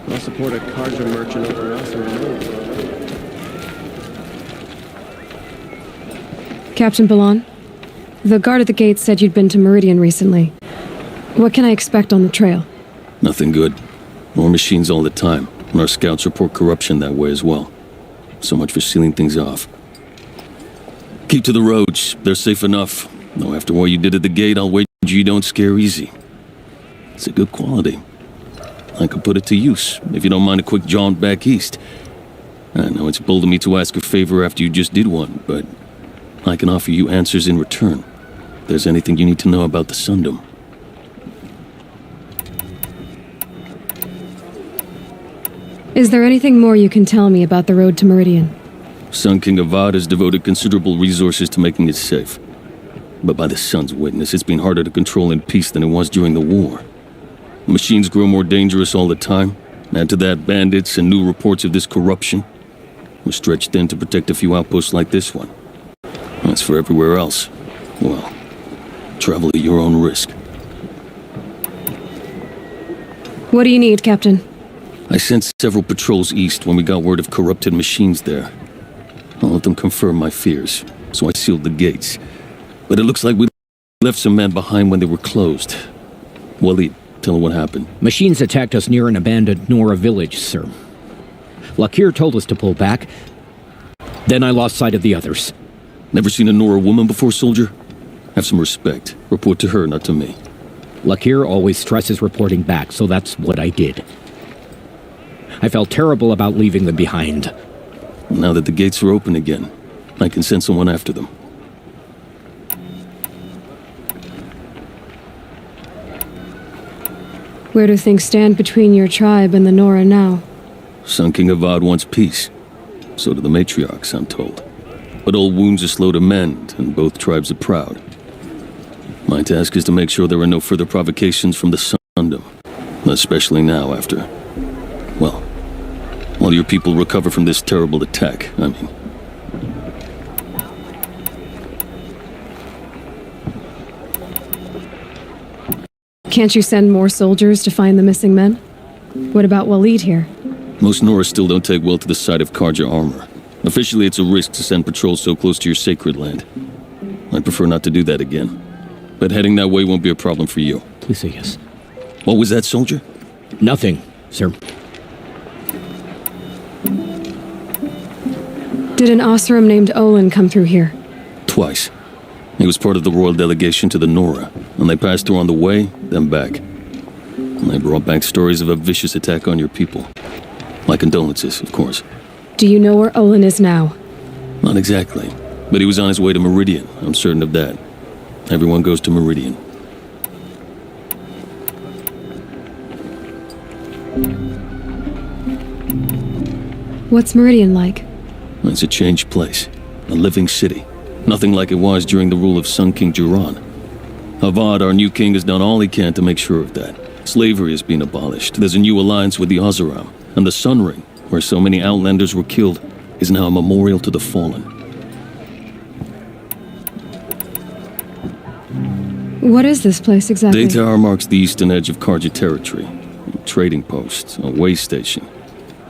Speaker 15: I'll support a carja merchant over us or
Speaker 5: Captain Ballon, the guard at the gate said you'd been to Meridian recently. What can I expect on the trail?
Speaker 16: Nothing good. More machines all the time, and our scouts report corruption that way as well. So much for sealing things off. Keep to the roads. They're safe enough. Though after what you did at the gate, I'll wager you don't scare easy. It's a good quality. I could put it to use, if you don't mind a quick jaunt back east. I know it's bold of me to ask a favor after you just did one, but I can offer you answers in return. If there's anything you need to know about the Sundom.
Speaker 5: Is there anything more you can tell me about the road to Meridian?
Speaker 16: Sun King Avad has devoted considerable resources to making it safe. But by the Sun's witness, it's been harder to control in peace than it was during the war. Machines grow more dangerous all the time. Add to that bandits and new reports of this corruption. We're stretched thin to protect a few outposts like this one. As for everywhere else, well, travel at your own risk.
Speaker 5: What do you need, Captain?
Speaker 16: I sent several patrols east when we got word of corrupted machines there. I'll let them confirm my fears, so I sealed the gates. But it looks like we left some men behind when they were closed. Waleed, tell her what happened.
Speaker 17: Machines attacked us near an abandoned Nora village, sir. Lakir told us to pull back. Then I lost sight of the others.
Speaker 16: Never seen a Nora woman before, soldier? Have some respect. Report to her, not to me.
Speaker 17: Lakir always stresses reporting back, so that's what I did. I felt terrible about leaving them behind.
Speaker 16: Now that the gates are open again, I can send someone after them.
Speaker 5: Where do things stand between your tribe and the Nora now?
Speaker 16: Sun King Avad wants peace. So do the matriarchs, I'm told. But old wounds are slow to mend, and both tribes are proud. My task is to make sure there are no further provocations from the Sundom. Especially now after, well, all your people recover from this terrible attack, I mean.
Speaker 5: Can't you send more soldiers to find the missing men? What about Waleed here?
Speaker 16: Most Nora still don't take well to the sight of Karja armor. Officially, it's a risk to send patrols so close to your sacred land. I'd prefer not to do that again. But heading that way won't be a problem for you.
Speaker 17: Please say yes.
Speaker 16: What was that, soldier?
Speaker 17: Nothing, sir.
Speaker 5: Did an Osram named Olin come through here?
Speaker 16: Twice. He was part of the royal delegation to the Nora, and they passed through on the way, then back. And they brought back stories of a vicious attack on your people. My condolences, of course.
Speaker 8: Do you know where Olin is now?
Speaker 16: Not exactly, but he was on his way to Meridian. I'm certain of that. Everyone goes to Meridian.
Speaker 8: What's Meridian like?
Speaker 16: It's a changed place. A living city. Nothing like it was during the rule of Sun King Jiran. Avad, our new king, has done all he can to make sure of that. Slavery has been abolished. There's a new alliance with the Oseram. And the Sun Ring, where so many Outlanders were killed, is now a memorial to the fallen.
Speaker 8: What is this place exactly?
Speaker 16: Daytar marks the eastern edge of Karja territory. A trading post, a way station.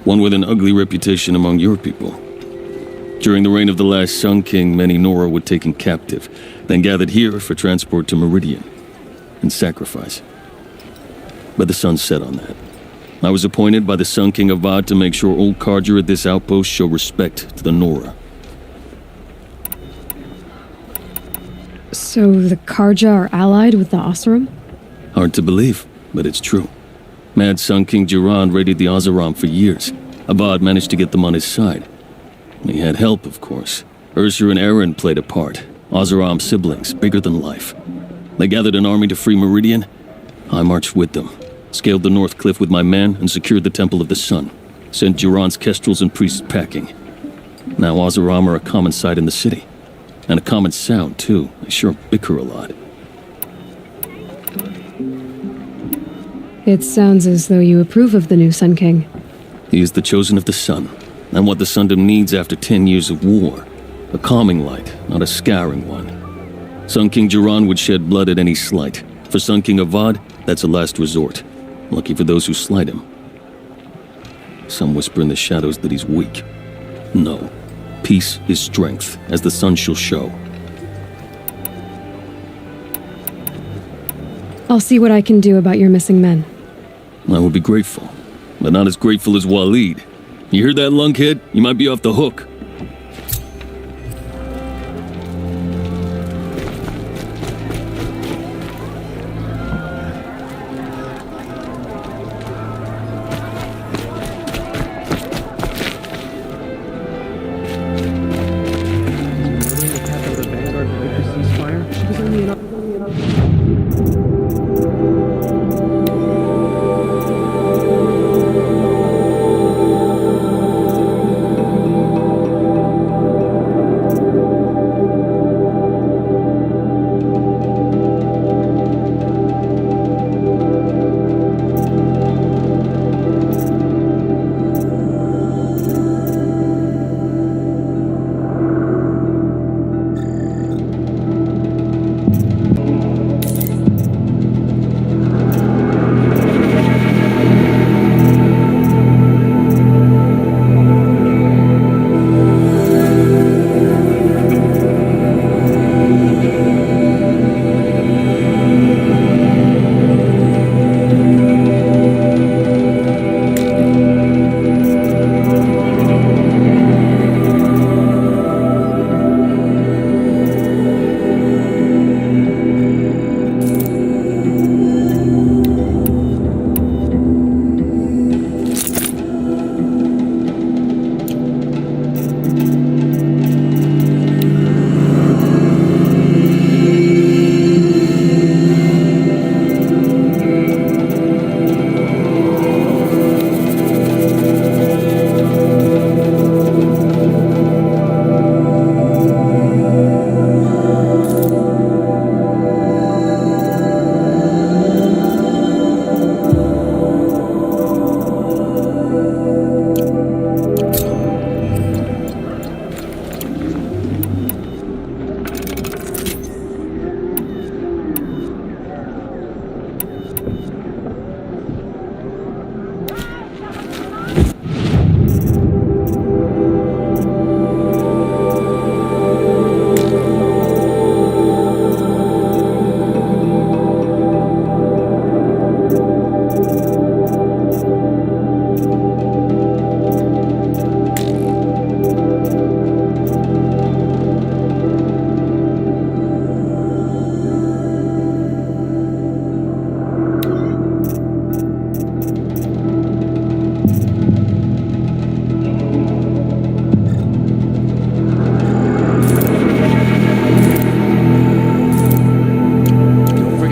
Speaker 16: One with an ugly reputation among your people. During the reign of the last Sun King, many Nora were taken captive, then gathered here for transport to Meridian, and sacrifice. But the sun set on that. I was appointed by the Sun King Avad to make sure old Karja at this outpost show respect to the Nora.
Speaker 8: So the Karja are allied with the Oseram?
Speaker 16: Hard to believe, but it's true. Mad Sun King Jiran raided the Oseram for years. Avad managed to get them on his side. He had help, of course. Ursur and Aaron played a part. Oseram siblings, bigger than life. They gathered an army to free Meridian. I marched with them, scaled the North Cliff with my men, and secured the Temple of the Sun. Sent Jiran's kestrels and priests packing. Now Oseram are a common sight in the city. And a common sound, too. They sure bicker a lot.
Speaker 8: It sounds as though you approve of the new Sun King.
Speaker 16: He is the chosen of the Sun, and what the Sundom needs after 10 years of war. A calming light, not a scouring one. Sun King Jiran would shed blood at any slight. For Sun King Avad, that's a last resort. Lucky for those who slight him. Some whisper in the shadows that he's weak. No. Peace is strength, as the sun shall show.
Speaker 8: I'll see what I can do about your missing men.
Speaker 16: I will be grateful, but not as grateful as Waleed. You hear that, lunkhead? You might be off the hook.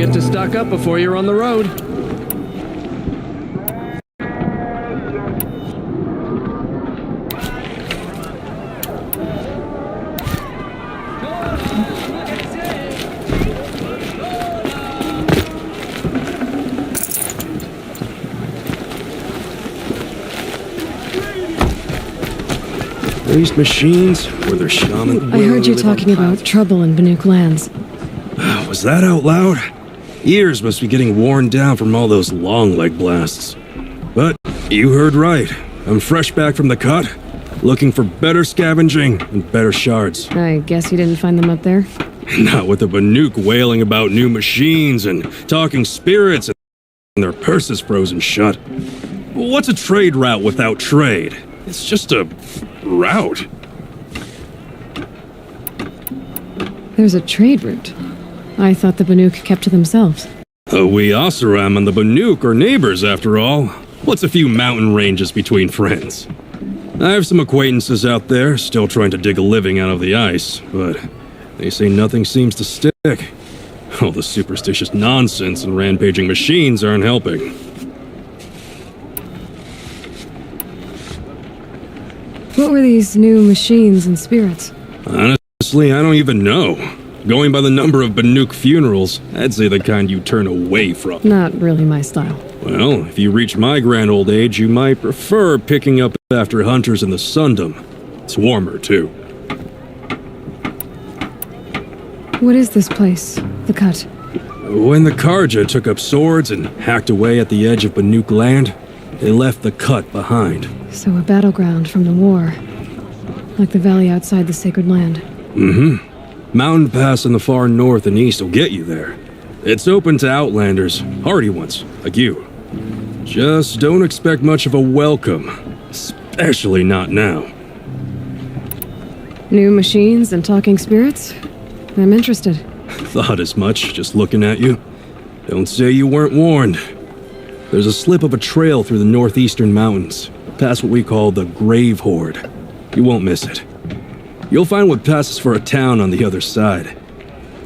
Speaker 15: forget to stock up before you're on the road.
Speaker 18: These machines, were their shaman...
Speaker 5: I heard you talking about trouble in Banuk lands.
Speaker 18: Was that out loud? Ears must be getting worn down from all those long leg blasts. But you heard right. I'm fresh back from the cut, looking for better scavenging and better shards.
Speaker 5: I guess you didn't find them up there?
Speaker 18: Not with the Banuk wailing about new machines and talking spirits and their purses frozen shut. What's a trade route without trade? It's just a route.
Speaker 5: There's a trade route. I thought the Banuk kept to themselves.
Speaker 18: We Oseram and the Banuk are neighbors, after all. What's a few mountain ranges between friends? I have some acquaintances out there, still trying to dig a living out of the ice, but they say nothing seems to stick. All the superstitious nonsense and rampaging machines aren't helping.
Speaker 5: What were these new machines and spirits?
Speaker 18: Honestly, I don't even know. Going by the number of Banuk funerals, I'd say the kind you turn away from.
Speaker 5: Not really my style.
Speaker 18: Well, if you reach my grand old age, you might prefer picking up after hunters in the Sundom. It's warmer, too.
Speaker 5: What is this place? The Cut?
Speaker 18: When the Karja took up swords and hacked away at the edge of Banuk land, they left the Cut behind.
Speaker 5: So a battleground from the war. Like the valley outside the Sacred Land.
Speaker 18: Mm-hmm. Mountain Pass in the far north and east will get you there. It's open to outlanders, hardy ones, like you. Just don't expect much of a welcome, especially not now.
Speaker 5: New machines and talking spirits? I'm interested.
Speaker 18: Thought as much, just looking at you. Don't say you weren't warned. There's a slip of a trail through the northeastern mountains, past what we call the Grave Horde. You won't miss it. You'll find what passes for a town on the other side.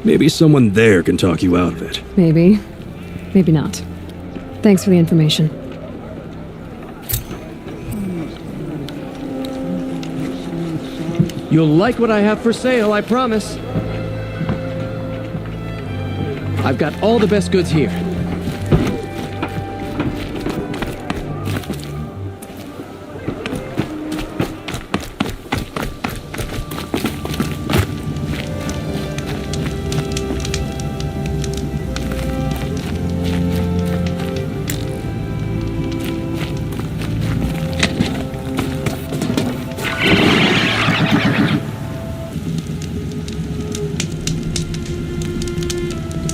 Speaker 18: Maybe someone there can talk you out of it.
Speaker 5: Maybe. Maybe not. Thanks for the information.
Speaker 15: You'll like what I have for sale, I promise. I've got all the best goods here.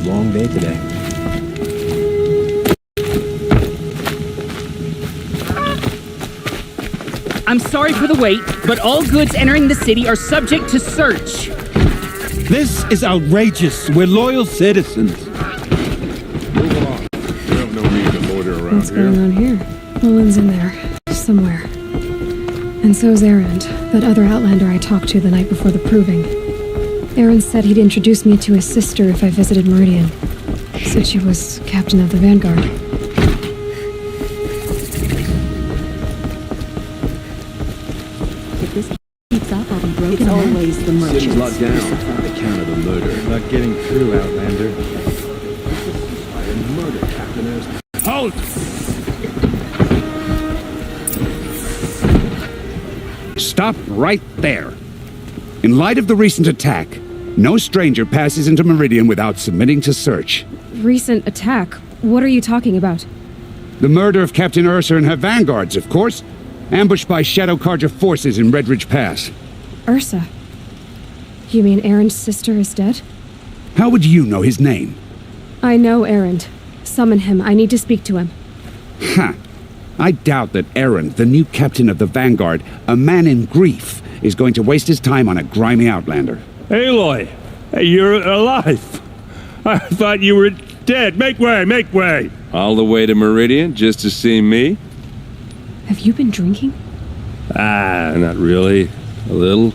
Speaker 9: Long day today.
Speaker 10: I'm sorry for the wait, but all goods entering the city are subject to search.
Speaker 12: This is outrageous. We're loyal citizens.
Speaker 9: Move along. We have no need to loiter around
Speaker 5: What's going on here? Nolan's in there. Somewhere. And so's Erend, that other outlander I talked to the night before the proving. Erend said he'd introduce me to his sister if I visited Meridian. Said she was captain of the Vanguard.
Speaker 6: If this keeps up, I'll be broken. It's always the merchants.
Speaker 9: City's locked down on account of the murder.
Speaker 19: Not getting through, Outlander.
Speaker 9: Murder, Captain Erskine.
Speaker 12: Halt! Stop right there. In light of the recent attack, no stranger passes into Meridian without submitting to search.
Speaker 5: Recent attack? What are you talking about?
Speaker 12: The murder of Captain Ursa and her vanguards, of course. Ambushed by Shadow Karja forces in Redridge Pass.
Speaker 5: Ursa? You mean Erend's sister is dead?
Speaker 12: How would you know his name?
Speaker 5: I know Erend. Summon him. I need to speak to him.
Speaker 12: Ha! I doubt that Erend, the new captain of the Vanguard, a man in grief, is going to waste his time on a grimy outlander.
Speaker 20: Aloy! You're alive! I thought you were dead. Make way, make way!
Speaker 21: All the way to Meridian just to see me?
Speaker 5: Have you been drinking?
Speaker 20: Not really. A little.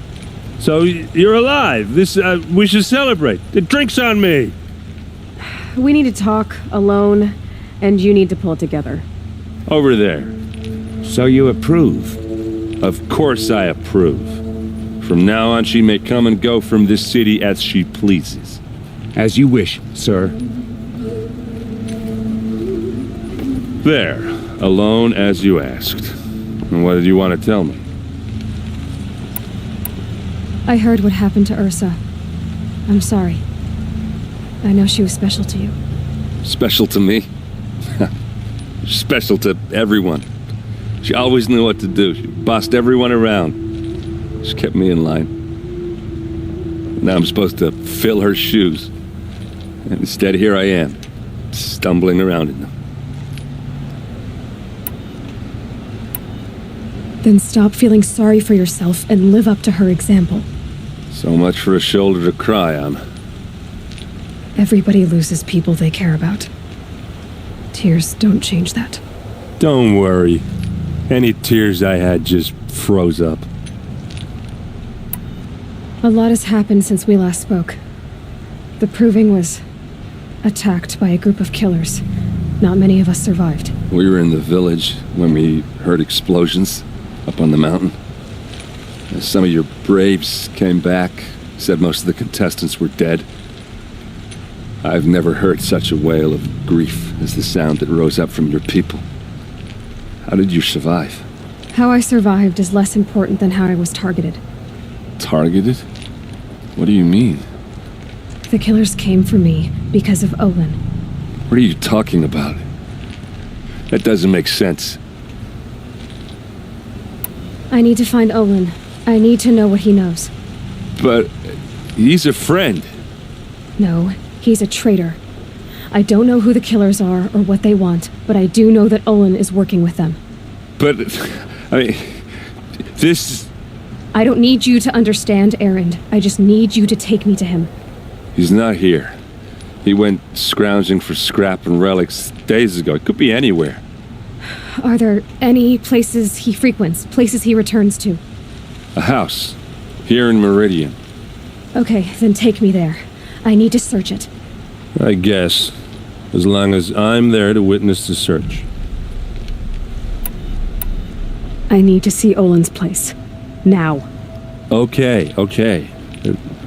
Speaker 20: So, you're alive. We should celebrate. The drink's on me.
Speaker 8: We need to talk alone, and you need to pull it together.
Speaker 21: Over there. So you approve? Of course I approve. From now on, she may come and go from this city as she pleases.
Speaker 12: As you wish, sir.
Speaker 21: There. Alone as you asked. And what did you want to tell me?
Speaker 8: I heard what happened to Ursa. I'm sorry. I know she was special to you.
Speaker 21: Special to me? Special to everyone. She always knew what to do. She bossed everyone around. She kept me in line. Now I'm supposed to fill her shoes. And instead, here I am, stumbling around in them.
Speaker 8: Then stop feeling sorry for yourself and live up to her example.
Speaker 21: So much for a shoulder to cry on.
Speaker 8: Everybody loses people they care about. Tears don't change that.
Speaker 21: Don't worry. Any tears I had just froze up.
Speaker 8: A lot has happened since we last spoke. The Proving was attacked by a group of killers. Not many of us survived.
Speaker 21: We were in the village when we heard explosions up on the mountain. Some of your braves came back, said most of the contestants were dead. I've never heard such a wail of grief as the sound that rose up from your people. How did you survive?
Speaker 8: How I survived is less important than how I was targeted.
Speaker 21: Targeted? What do you mean?
Speaker 8: The killers came for me because of Olin.
Speaker 21: What are you talking about? That doesn't make sense.
Speaker 8: I need to find Olin. I need to know what he knows.
Speaker 21: But he's a friend.
Speaker 8: No, he's a traitor. I don't know who the killers are or what they want, but I do know that Olin is working with them.
Speaker 21: But, I mean, this...
Speaker 8: I don't need you to understand, Erend. I just need you to take me to him.
Speaker 21: He's not here. He went scrounging for scrap and relics days ago. It could be anywhere.
Speaker 8: Are there any places he frequents, places he returns to?
Speaker 21: A house. Here in Meridian.
Speaker 8: Okay, then take me there. I need to search it.
Speaker 21: I guess. As long as I'm there to witness the search.
Speaker 8: I need to see Olin's place. Now.
Speaker 21: Okay.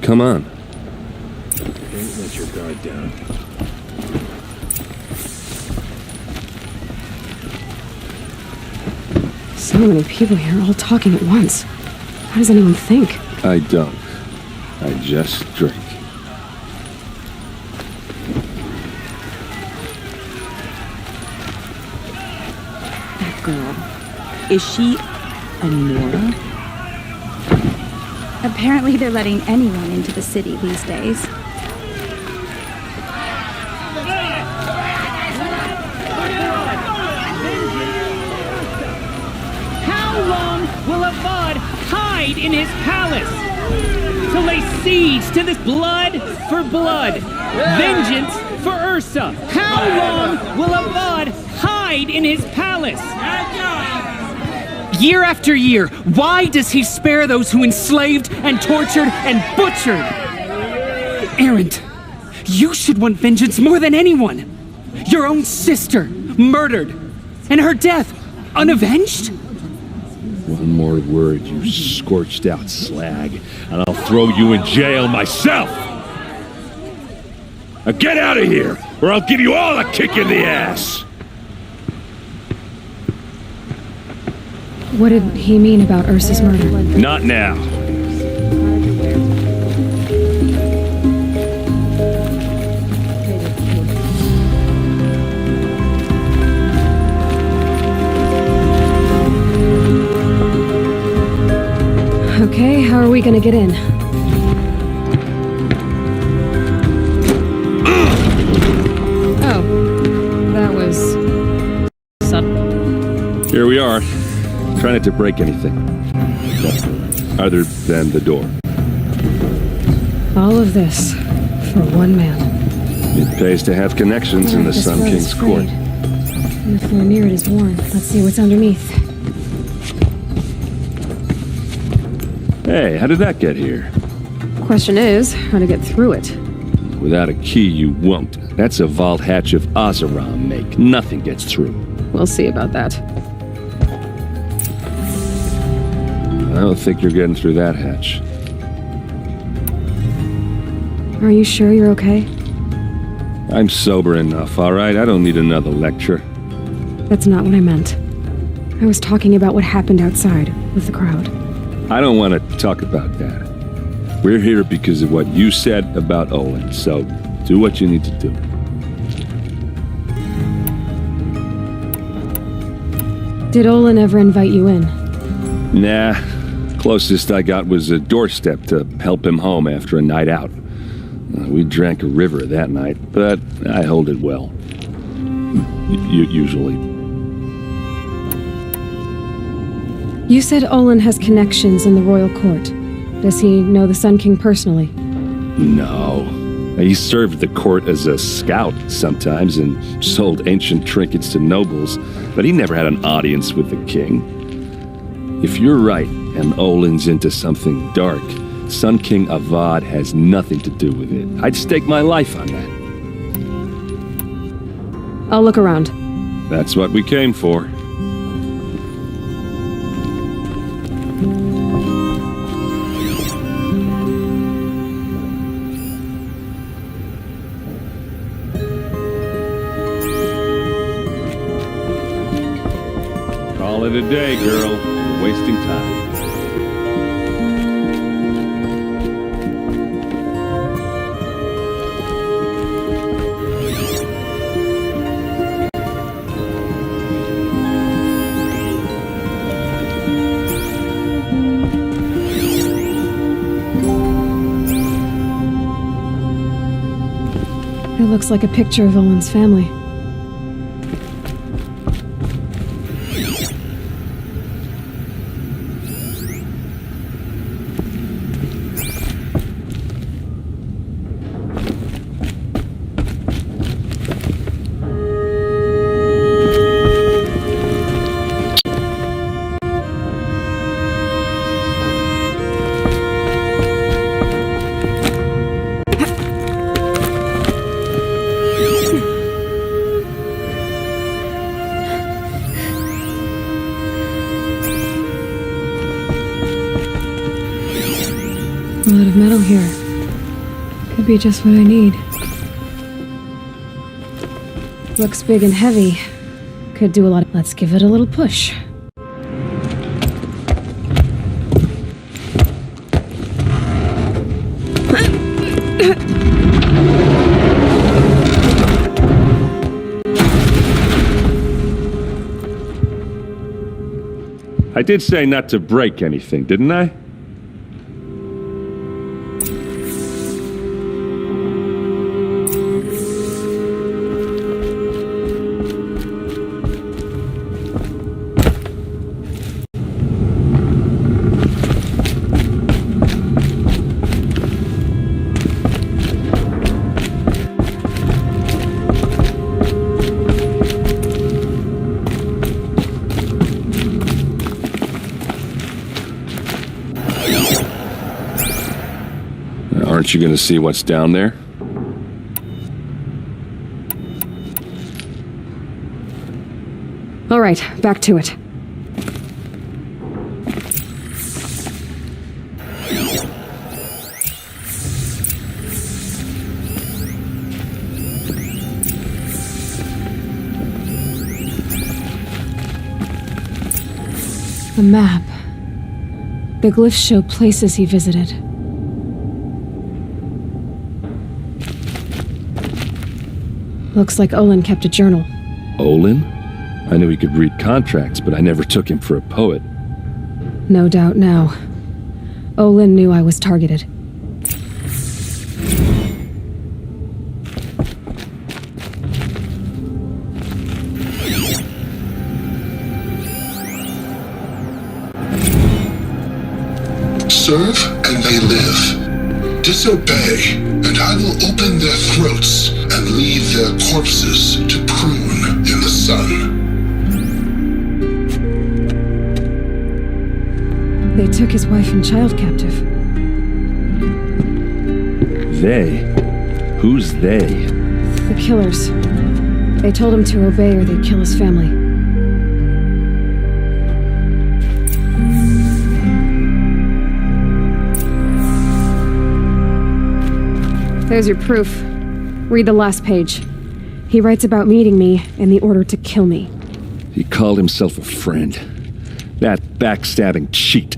Speaker 21: Come on. Don't let your guard down.
Speaker 8: So many people here, all talking at once. How does anyone think?
Speaker 21: I don't. I just drink.
Speaker 2: That girl. Is she a Nora?
Speaker 22: Apparently they're letting anyone into the city these days.
Speaker 10: How long will Avad hide in his palace? To lay siege to this blood for blood, vengeance for Ursa. How long will Avad hide in his palace? Year after year, why does he spare those who enslaved and tortured and butchered? Erend, you should want vengeance more than anyone. Your own sister, murdered, and her death, unavenged?
Speaker 21: One more word, you scorched out slag, and I'll throw you in jail myself! Now get out of here, or I'll give you all a kick in the ass!
Speaker 8: What did he mean about Ursa's murder?
Speaker 21: Not now.
Speaker 8: Okay, how are we gonna get in? Oh, that was sudden.
Speaker 21: Here we are. Try not to break anything. Other than the door.
Speaker 8: All of this for one man.
Speaker 21: It pays to have connections in the Sun King's court.
Speaker 8: And the floor near it is worn. Let's see what's underneath.
Speaker 21: Hey, how did that get here?
Speaker 8: Question is, how to get through it.
Speaker 21: Without a key, you won't. That's a vault hatch of Oseram make. Nothing gets through.
Speaker 8: We'll see about that.
Speaker 21: I don't think you're getting through that hatch.
Speaker 8: Are you sure you're okay?
Speaker 21: I'm sober enough, all right? I don't need another lecture.
Speaker 8: That's not what I meant. I was talking about what happened outside with the crowd.
Speaker 21: I don't want to talk about that. We're here because of what you said about Owen, so do what you need to do.
Speaker 8: Did Olin ever invite you in?
Speaker 21: Nah. Closest I got was a doorstep to help him home after a night out. We drank a river that night, but I hold it well. Usually.
Speaker 8: You said Olin has connections in the royal court. Does he know the Sun King personally?
Speaker 21: No. He served the court as a scout sometimes and sold ancient trinkets to nobles, but he never had an audience with the king. If you're right, and Olin's into something dark, Sun King Avad has nothing to do with it. I'd stake my life on that.
Speaker 8: I'll look around.
Speaker 21: That's what we came for. Call it a day, girl. You're wasting time.
Speaker 8: It looks like a picture of Olin's family. A lot of metal here. Could be just what I need. Looks big and heavy. Could do a lot. Let's give it a little push.
Speaker 21: I did say not to break anything, didn't I? Aren't you going to see what's down there?
Speaker 8: All right, back to it. A map. The glyphs show places he visited. Looks like Olin kept a journal.
Speaker 21: Olin? I knew he could read contracts, but I never took him for a poet.
Speaker 8: No doubt now. Olin knew I was targeted.
Speaker 3: Serve and they live. Disobey, and I will open their throats and leave their corpses to prune in the sun.
Speaker 8: They took his wife and child captive.
Speaker 21: They? Who's they?
Speaker 8: The killers. They told him to obey or they'd kill his family. There's your proof. Read the last page. He writes about meeting me and the order to kill me.
Speaker 21: He called himself a friend. That backstabbing cheat.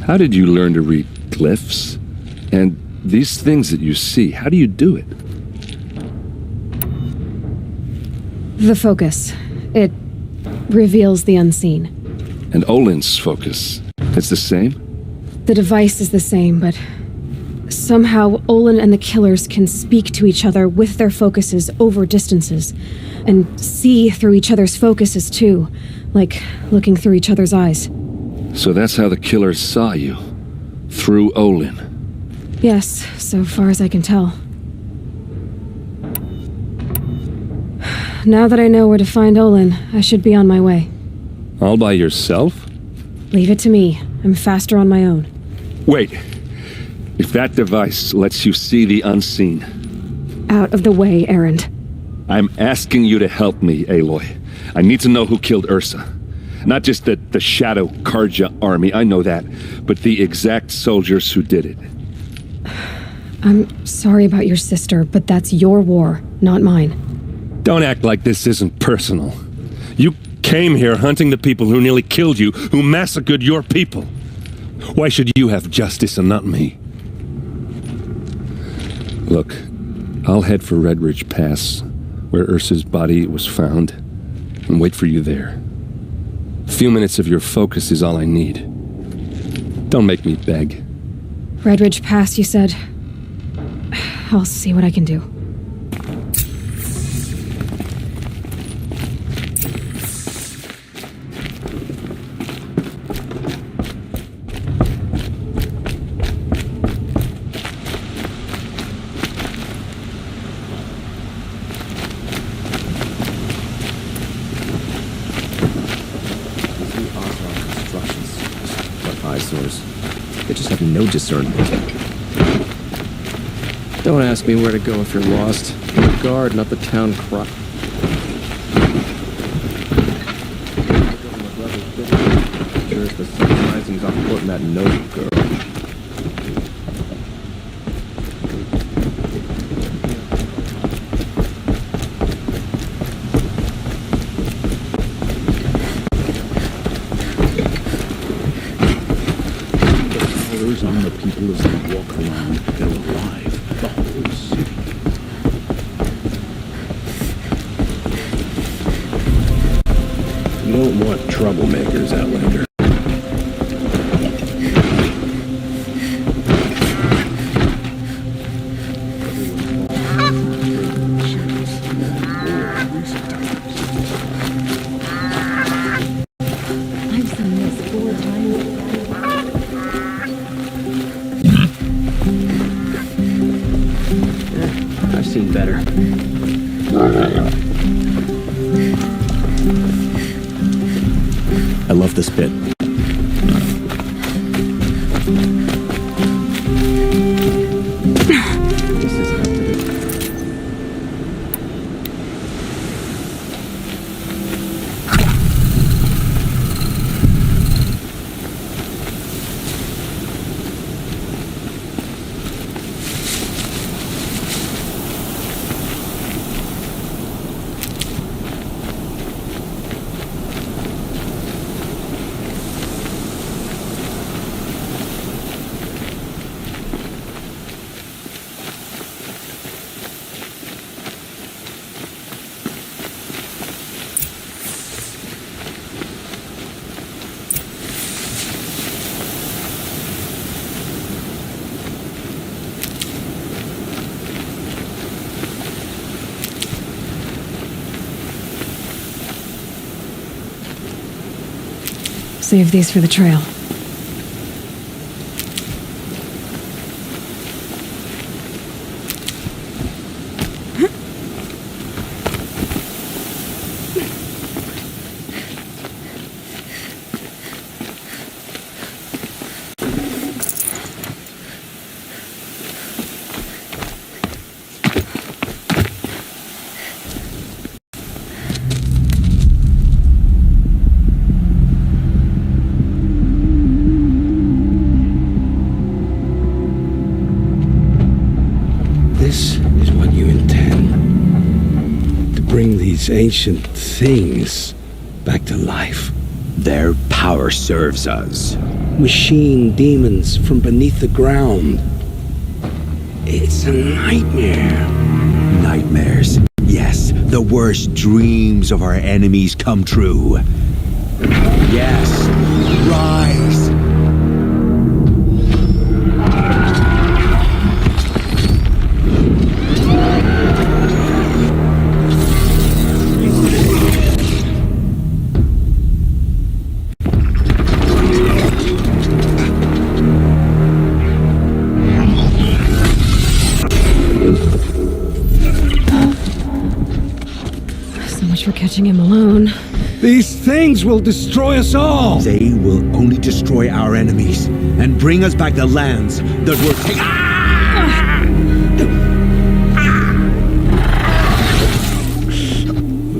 Speaker 21: How did you learn to read glyphs? And these things that you see, how do you do it?
Speaker 8: The focus. It reveals the unseen.
Speaker 21: And Olin's focus, it's the same?
Speaker 8: The device is the same, but somehow Olin and the killers can speak to each other with their focuses over distances, and see through each other's focuses too, like looking through each other's eyes.
Speaker 21: So that's how the killers saw you? Through Olin?
Speaker 8: Yes, so far as I can tell. Now that I know where to find Olin, I should be on my way.
Speaker 21: All by yourself?
Speaker 8: Leave it to me. I'm faster on my own.
Speaker 21: Wait. If that device lets you see the unseen...
Speaker 8: Out of the way, Erend.
Speaker 21: I'm asking you to help me, Aloy. I need to know who killed Ursa. Not just the Shadow Karja army, I know that, but the exact soldiers who did it.
Speaker 8: I'm sorry about your sister, but that's your war, not mine.
Speaker 21: Don't act like this isn't personal. You came here hunting the people who nearly killed you, who massacred your people. Why should you have justice and not me? Look, I'll head for Red Ridge Pass, where Ursa's body was found, and wait for you there. A few minutes of your focus is all I need. Don't make me beg.
Speaker 8: Red Ridge Pass, you said? I'll see what I can do.
Speaker 17: Eyesores. They just have no discernment.
Speaker 15: Don't ask me where to go if you're lost. I'm a guard, not the town crop.
Speaker 17: Sure as the sun rising's off putting that note, girl.
Speaker 12: On the people as they walk around, they're alive. The whole city.
Speaker 9: You don't want troublemakers, Outlander.
Speaker 6: I've seen this 4 times.
Speaker 17: I've seen better. I love this bit. This is after this.
Speaker 8: Save these for the trail.
Speaker 12: these ancient things back to life.
Speaker 1: Their power serves us.
Speaker 12: Machine demons from beneath the ground. It's a nightmare.
Speaker 1: Nightmares. Yes, the worst dreams of our enemies come true. Yes, rise!
Speaker 8: For catching him alone.
Speaker 12: These things will destroy us all!
Speaker 1: They will only destroy our enemies and bring us back the lands that were taken.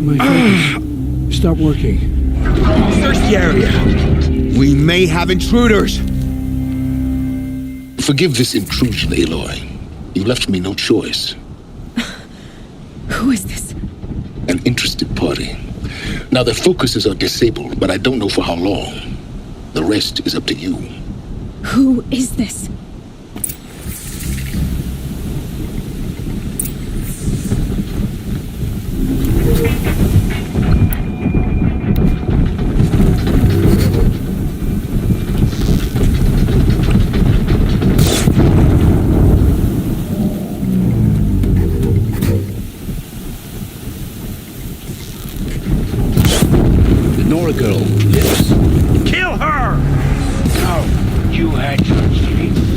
Speaker 12: My focus stopped working.
Speaker 1: Search the area. We may have intruders.
Speaker 3: Forgive this intrusion, Aloy. You left me no choice.
Speaker 8: Who is this?
Speaker 3: An interested party. Now their focuses are disabled, but I don't know for how long. The rest is up to you.
Speaker 8: Who is this?
Speaker 12: Girl lives.
Speaker 20: Kill her!
Speaker 12: No, you had your chance.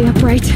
Speaker 8: Stay upright.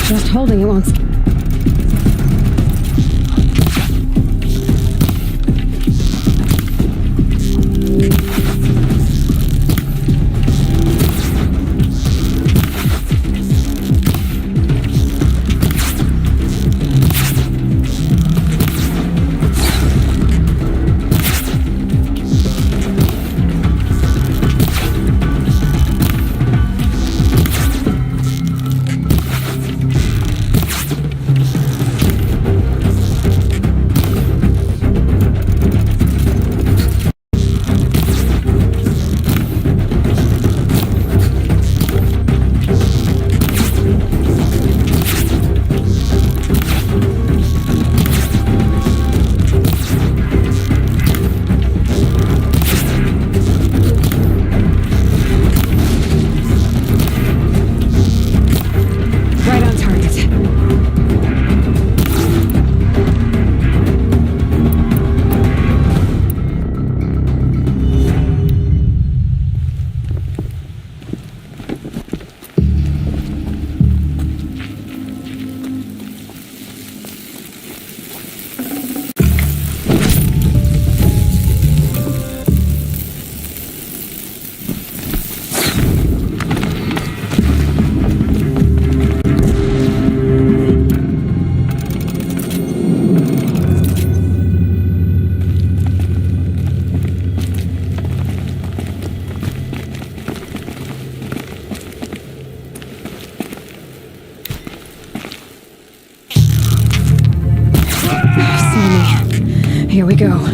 Speaker 8: Just holding it won't. Here we go.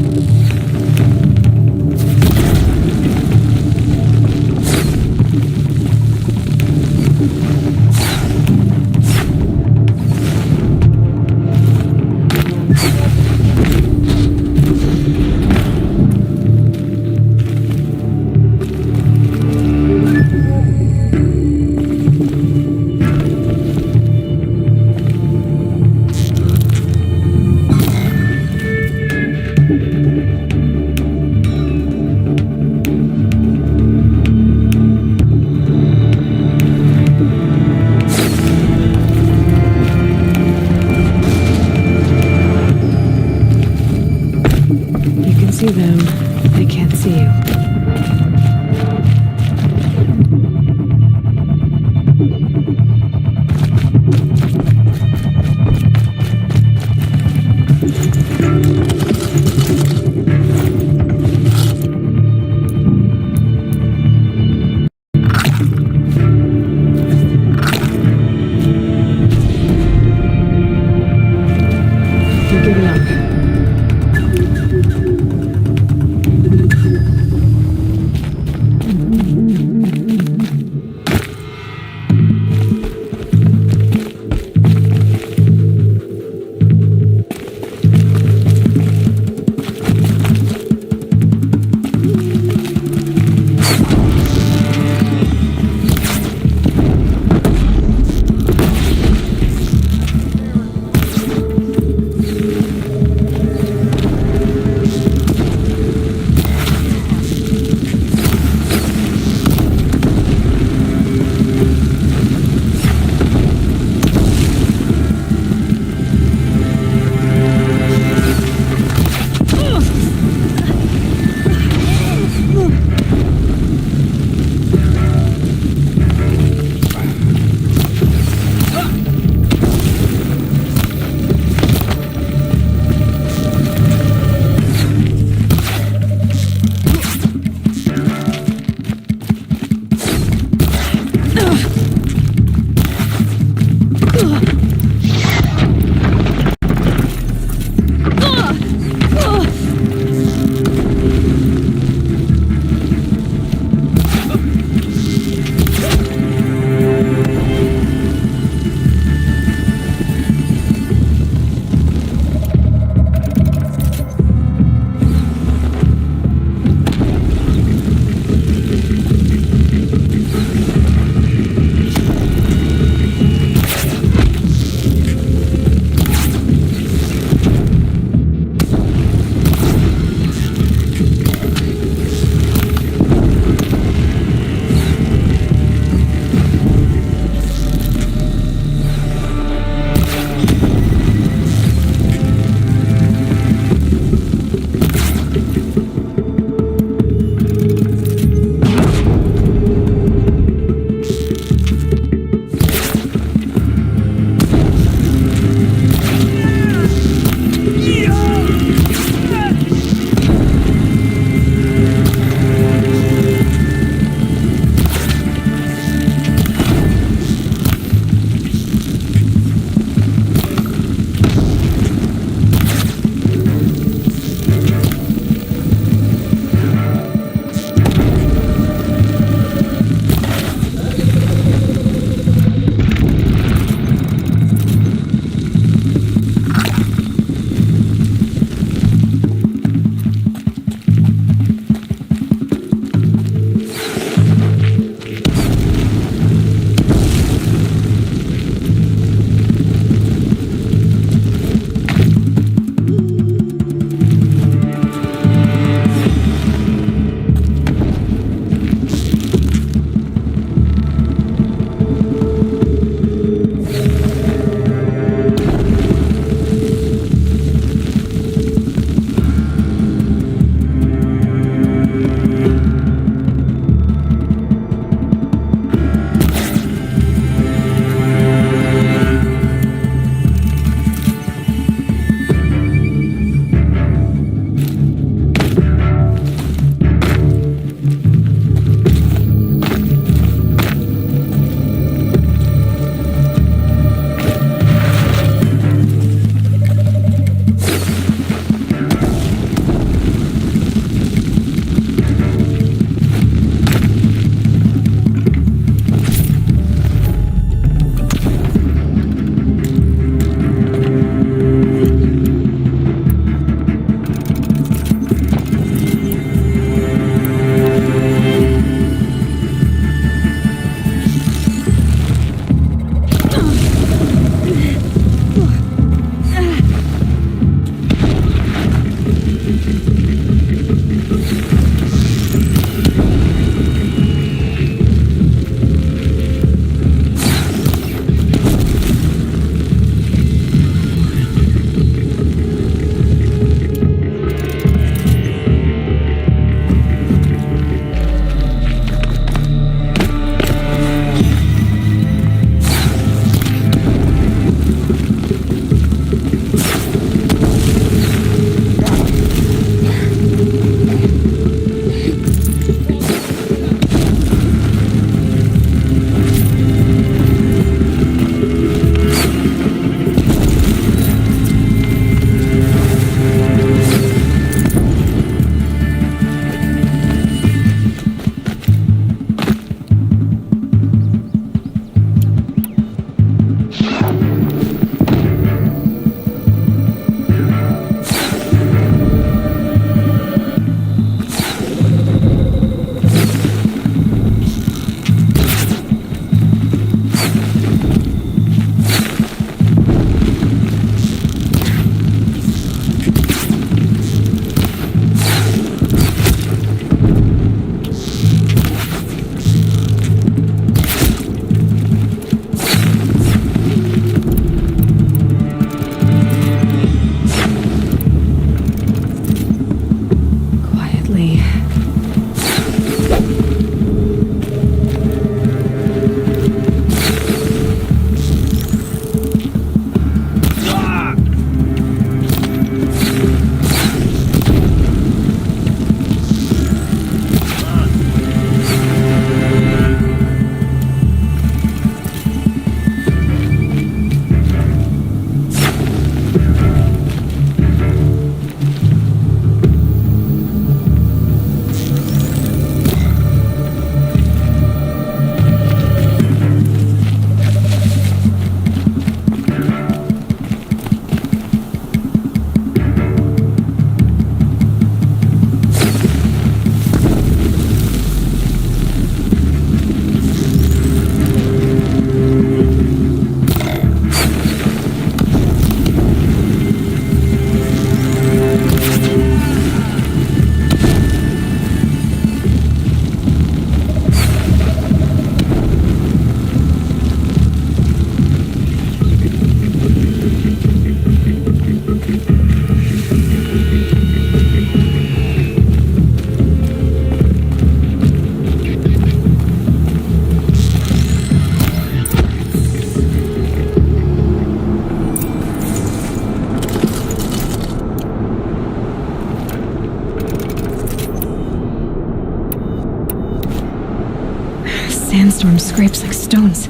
Speaker 8: Sandstorm scrapes like stones.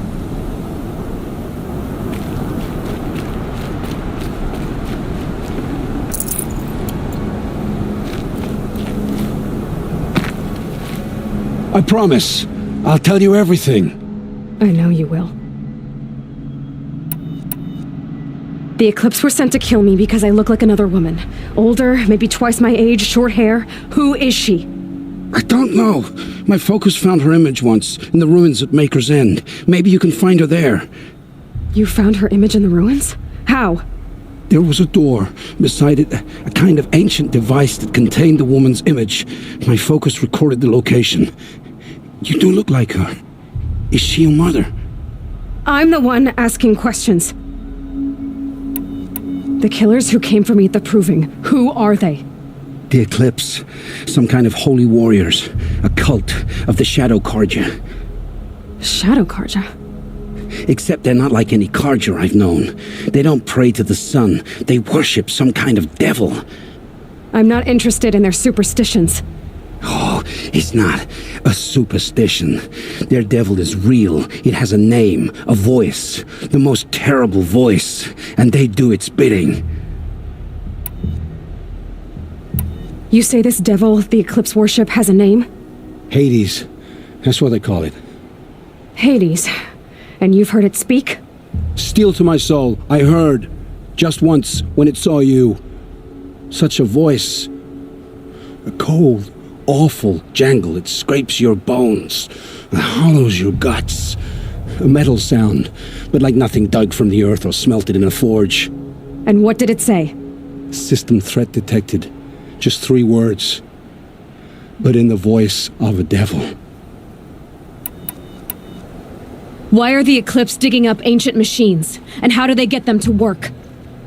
Speaker 12: I promise. I'll tell you everything.
Speaker 8: I know you will. The Eclipse were sent to kill me because I look like another woman. Older, maybe twice my age, short hair. Who is she?
Speaker 12: I don't know. My focus found her image once, in the ruins at Maker's End. Maybe you can find her there.
Speaker 8: You found her image in the ruins? How?
Speaker 12: There was a door. Beside it, a kind of ancient device that contained the woman's image. My focus recorded the location. You do look like her. Is she your mother?
Speaker 8: I'm the one asking questions. The killers who came for me at the Proving, who are they?
Speaker 12: The Eclipse. Some kind of holy warriors. A cult of the Shadow Karja.
Speaker 8: Shadow Karja?
Speaker 12: Except they're not like any Karja I've known. They don't pray to the sun. They worship some kind of devil.
Speaker 8: I'm not interested in their superstitions.
Speaker 12: Oh, it's not a superstition. Their devil is real. It has a name, a voice, the most terrible voice, and they do its bidding.
Speaker 8: You say this devil the Eclipse worship has a name?
Speaker 12: Hades. That's what they call it.
Speaker 8: Hades. And you've heard it speak?
Speaker 12: Steel to my soul. I heard. Just once, when it saw you. Such a voice. A cold, awful jangle. It scrapes your bones. It hollows your guts. A metal sound, but like nothing dug from the earth or smelted in a forge.
Speaker 8: And what did it say?
Speaker 12: System threat detected. Just 3 words. But in the voice of a devil.
Speaker 8: Why are the Eclipse digging up ancient machines? And how do they get them to work?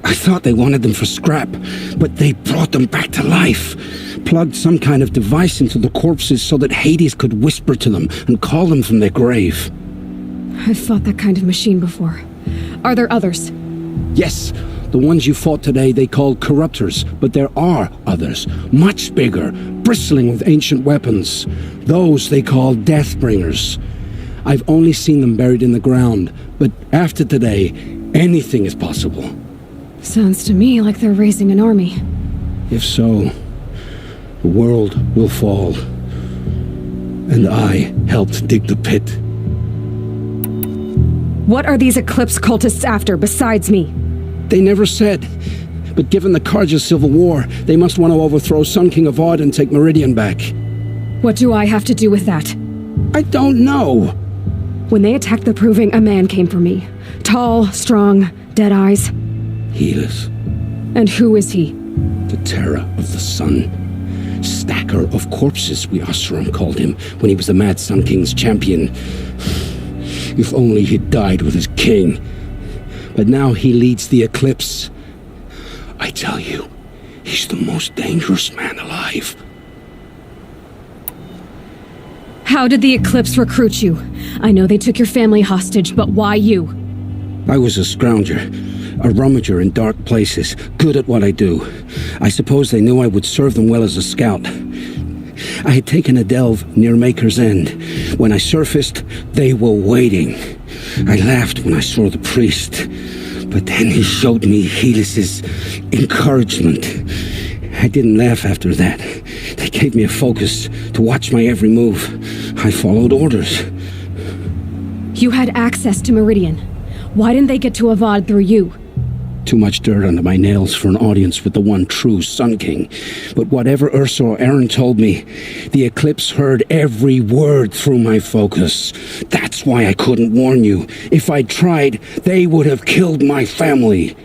Speaker 12: I thought they wanted them for scrap, but they brought them back to life. Plugged some kind of device into the corpses so that Hades could whisper to them and call them from their grave.
Speaker 8: I've fought that kind of machine before. Are there others?
Speaker 12: Yes, the ones you fought today they called corruptors, but there are others, much bigger, bristling with ancient weapons. Those they call Deathbringers. I've only seen them buried in the ground, but after today, anything is possible.
Speaker 8: Sounds to me like they're raising an army.
Speaker 12: If so, the world will fall. And I helped dig the pit.
Speaker 8: What are these Eclipse cultists after, besides me?
Speaker 12: They never said. But given the Karja civil war, they must want to overthrow Sun King of Odd and take Meridian back.
Speaker 8: What do I have to do with that?
Speaker 12: I don't know.
Speaker 8: When they attacked the Proving, a man came for me. Tall, strong, dead eyes.
Speaker 12: Healers.
Speaker 8: And who is he?
Speaker 12: The terror of the sun. Stacker of corpses, we Oseram called him, when he was the Mad Sun King's champion. If only he'd died with his king. But now he leads the Eclipse. I tell you, he's the most dangerous man alive.
Speaker 8: How did the Eclipse recruit you? I know they took your family hostage, but why you?
Speaker 12: I was a scrounger, a rummager in dark places, good at what I do. I suppose they knew I would serve them well as a scout. I had taken a delve near Maker's End. When I surfaced, they were waiting. I laughed when I saw the priest, but then he showed me Helis's encouragement. I didn't laugh after that. They gave me a focus to watch my every move. I followed orders.
Speaker 8: You had access to Meridian. Why didn't they get to Avad through you?
Speaker 12: Too much dirt under my nails for an audience with the one true Sun King. But whatever Ursa or Aaron told me, the Eclipse heard every word through my focus. That's why I couldn't warn you. If I'd tried, they would have killed my family.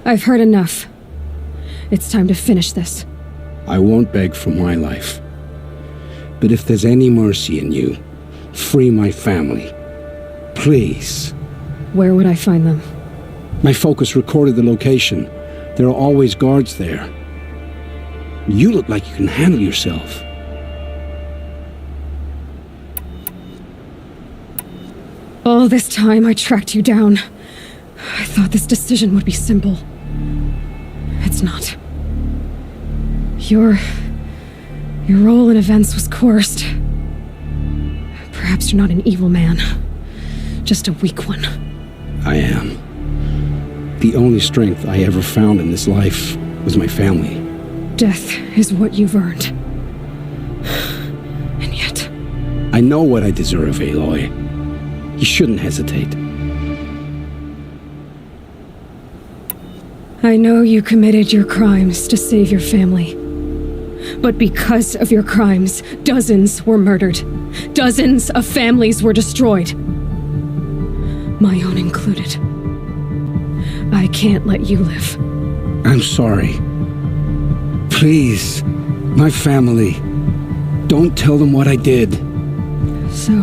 Speaker 8: I've heard enough. It's time to finish this.
Speaker 12: I won't beg for my life. But if there's any mercy in you, free my family. Please.
Speaker 8: Where would I find them?
Speaker 12: My focus recorded the location. There are always guards there. You look like you can handle yourself.
Speaker 8: All this time I tracked you down. I thought this decision would be simple. It's not. You're Your role in events was coerced. Perhaps you're not an evil man, just a weak one.
Speaker 12: I am. The only strength I ever found in this life was my family.
Speaker 8: Death is what you've earned. And yet...
Speaker 12: I know what I deserve, Aloy. You shouldn't hesitate.
Speaker 8: I know you committed your crimes to save your family. But because of your crimes, dozens were murdered. Dozens of families were destroyed. My own included. I can't let you live.
Speaker 12: I'm sorry. Please, my family. Don't tell them what I did.
Speaker 8: So,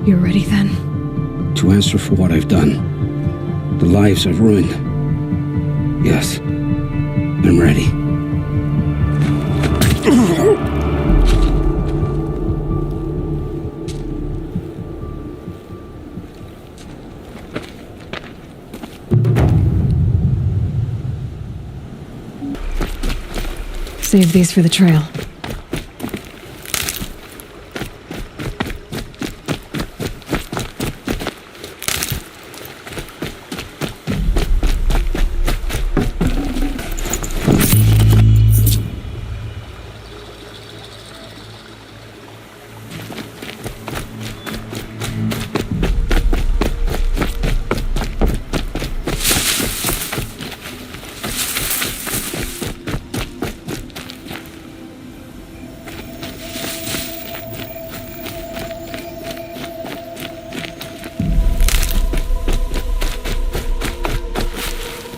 Speaker 8: you're ready then?
Speaker 12: To answer for what I've done. The lives I've ruined. Yes, I'm ready.
Speaker 8: Save these for the trail.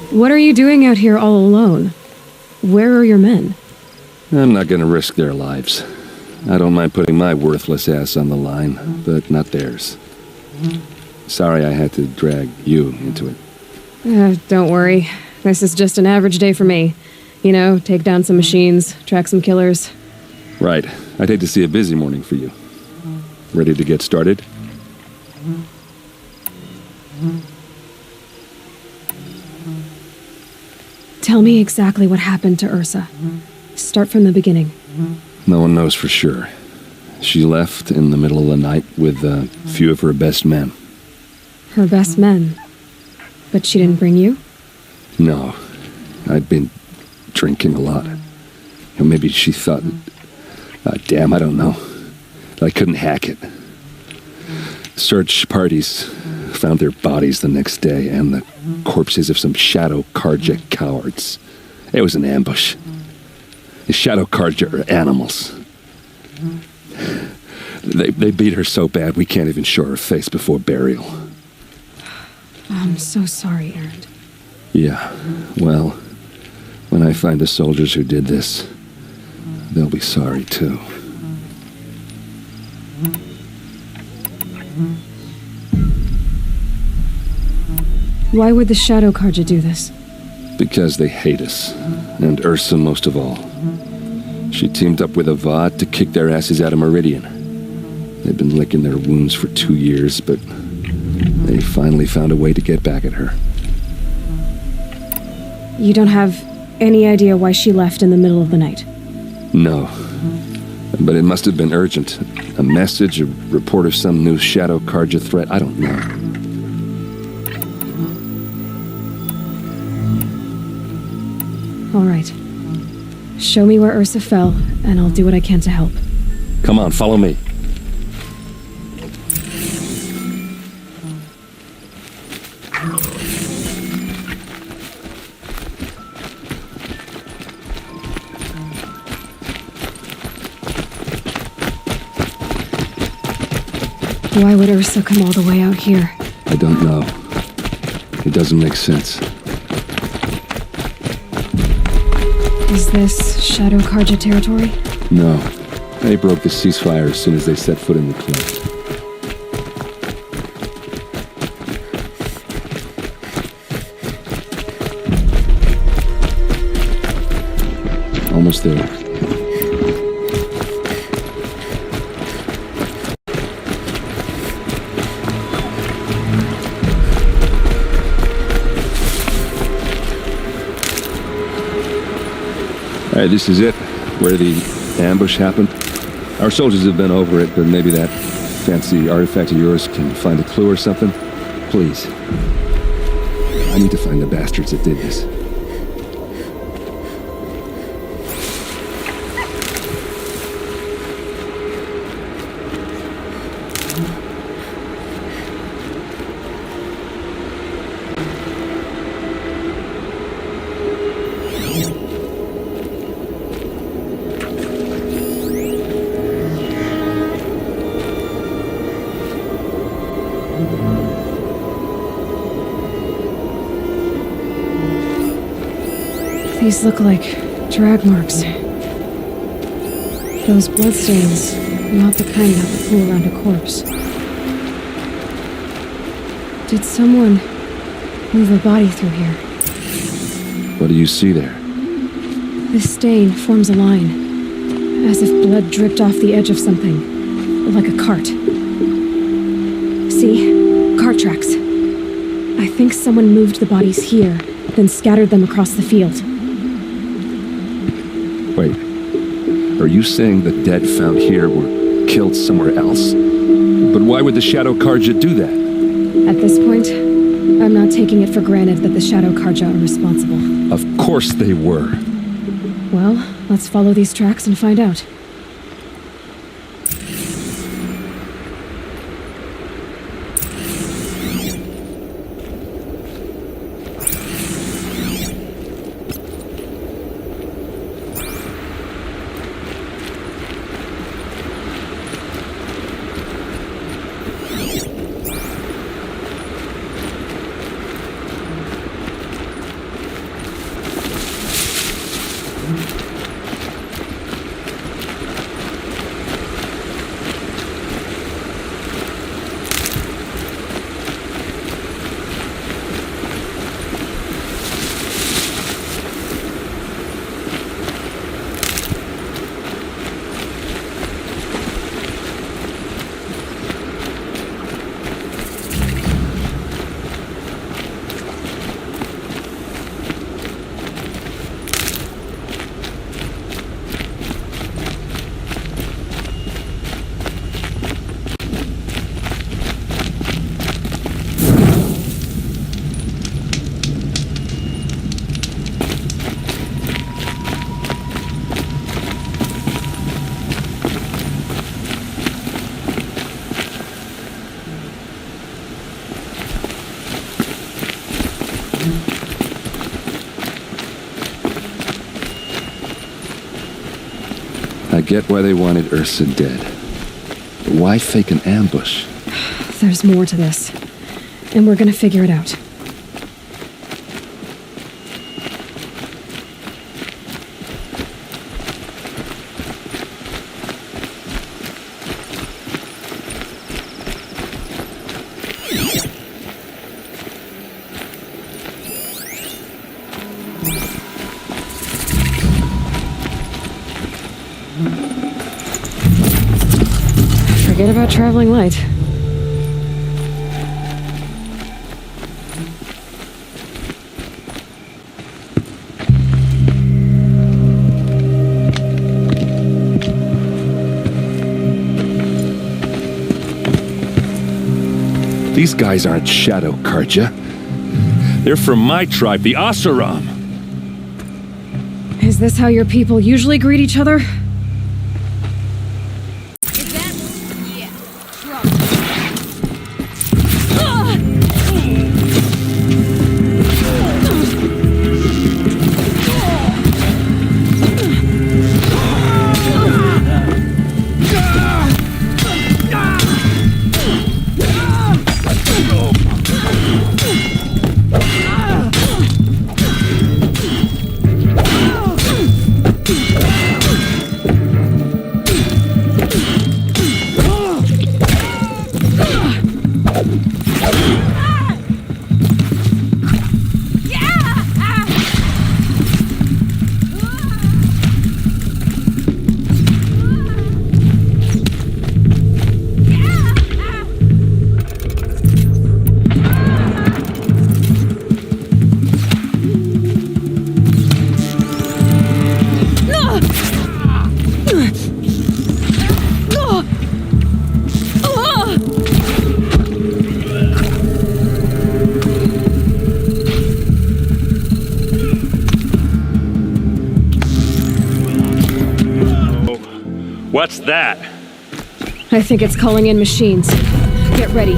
Speaker 8: What are you doing out here all alone? Where are your men?
Speaker 21: I'm not gonna risk their lives. I don't mind putting my worthless ass on the line, but not theirs. Sorry I had to drag you into it.
Speaker 8: Don't worry. This is just an average day for me. You know, take down some machines, track some killers.
Speaker 21: Right. I'd hate to see a busy morning for you. Ready to get started?
Speaker 8: Tell me exactly what happened to Ursa. Start from the beginning.
Speaker 21: No one knows for sure. She left in the middle of the night with a few of her best men.
Speaker 8: Her best men? But she didn't bring you?
Speaker 21: No. I'd been drinking a lot. Or maybe she thought... damn, I don't know. I couldn't hack it. Search parties found their bodies the next day and the corpses of some Shadow Karja cowards. It was an ambush. The Shadow Karja are animals. They beat her so bad we can't even show her face before burial.
Speaker 8: I'm so sorry, Erend.
Speaker 21: Yeah, well, when I find the soldiers who did this, they'll be sorry too.
Speaker 8: Why would the Shadow Karja do this?
Speaker 21: Because they hate us, and Ursa most of all. She teamed up with Avad to kick their asses out of Meridian. They've been licking their wounds for 2 years, but they finally found a way to get back at her.
Speaker 8: You don't have any idea why she left in the middle of the night?
Speaker 21: No. But it must have been urgent. A message, a report of some new Shadow Karja threat, I don't know.
Speaker 8: All right. Show me where Ursa fell, and I'll do what I can to help.
Speaker 21: Come on, follow me.
Speaker 8: Why would Ursa come all the way out here?
Speaker 21: I don't know. It doesn't make sense.
Speaker 8: Is this Shadow Karja territory?
Speaker 21: No. They broke the ceasefire as soon as they set foot in the cliff. Almost there. All right, this is it. Where the ambush happened? Our soldiers have been over it, but maybe that fancy artifact of yours can find a clue or something? Please. I need to find the bastards that did this.
Speaker 8: These look like drag marks. Those bloodstains, not the kind that would pool around a corpse. Did someone move a body through here?
Speaker 21: What do you see there?
Speaker 8: This stain forms a line, as if blood dripped off the edge of something, like a cart. See? Cart tracks. I think someone moved the bodies here, then scattered them across the field.
Speaker 21: Wait, are you saying the dead found here were killed somewhere else? But why would the Shadow Karja do that?
Speaker 8: At this point, I'm not taking it for granted that the Shadow Karja are responsible.
Speaker 21: Of course they were.
Speaker 8: Well, let's follow these tracks and find out.
Speaker 21: I get why they wanted Ursa dead. But why fake an ambush?
Speaker 8: There's more to this, and we're gonna figure it out. Forget about traveling light.
Speaker 21: These guys aren't Shadow Karja. They're from my tribe, the Asaram.
Speaker 8: Is this how your people usually greet each other?
Speaker 7: What's that?
Speaker 8: I think it's calling in machines. Get ready.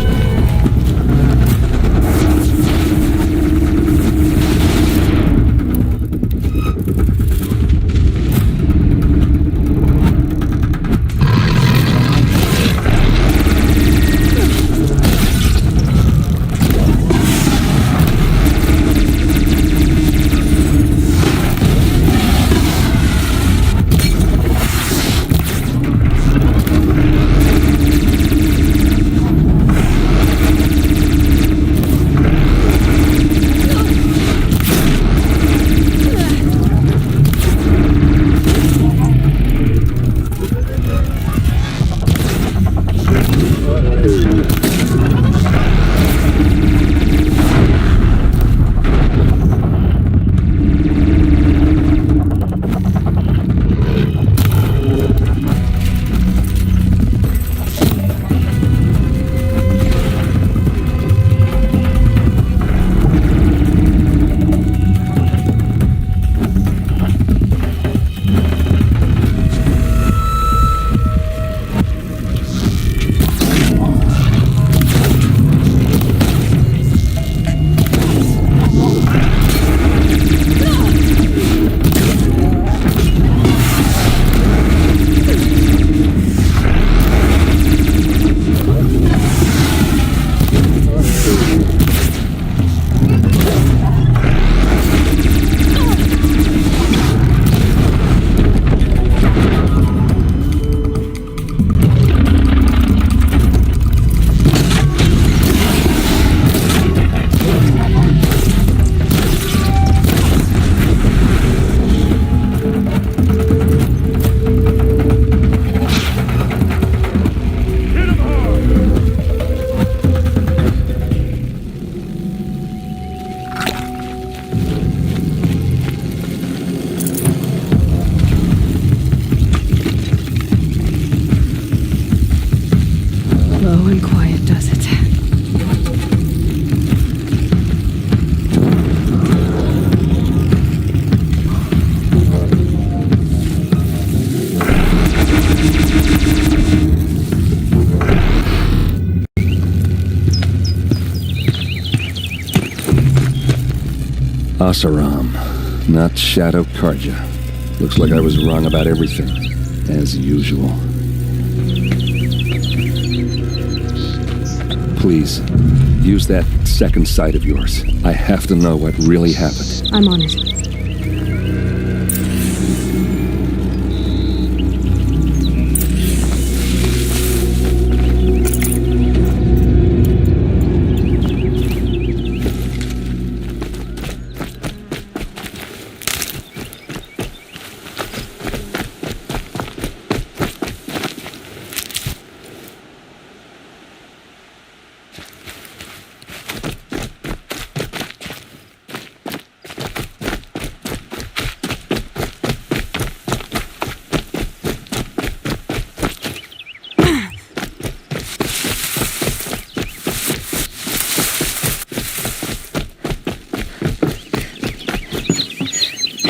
Speaker 8: Low and quiet does it.
Speaker 21: Asaram, not Shadow Karja. Looks like I was wrong about everything, as usual. Please, use that second sight of yours. I have to know what really happened.
Speaker 8: I'm on it.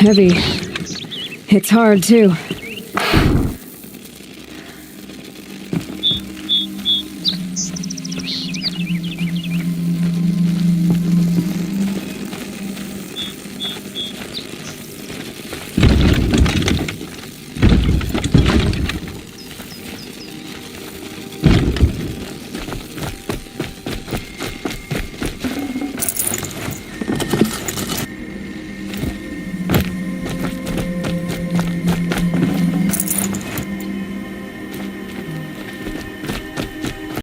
Speaker 8: Heavy. It's hard, too.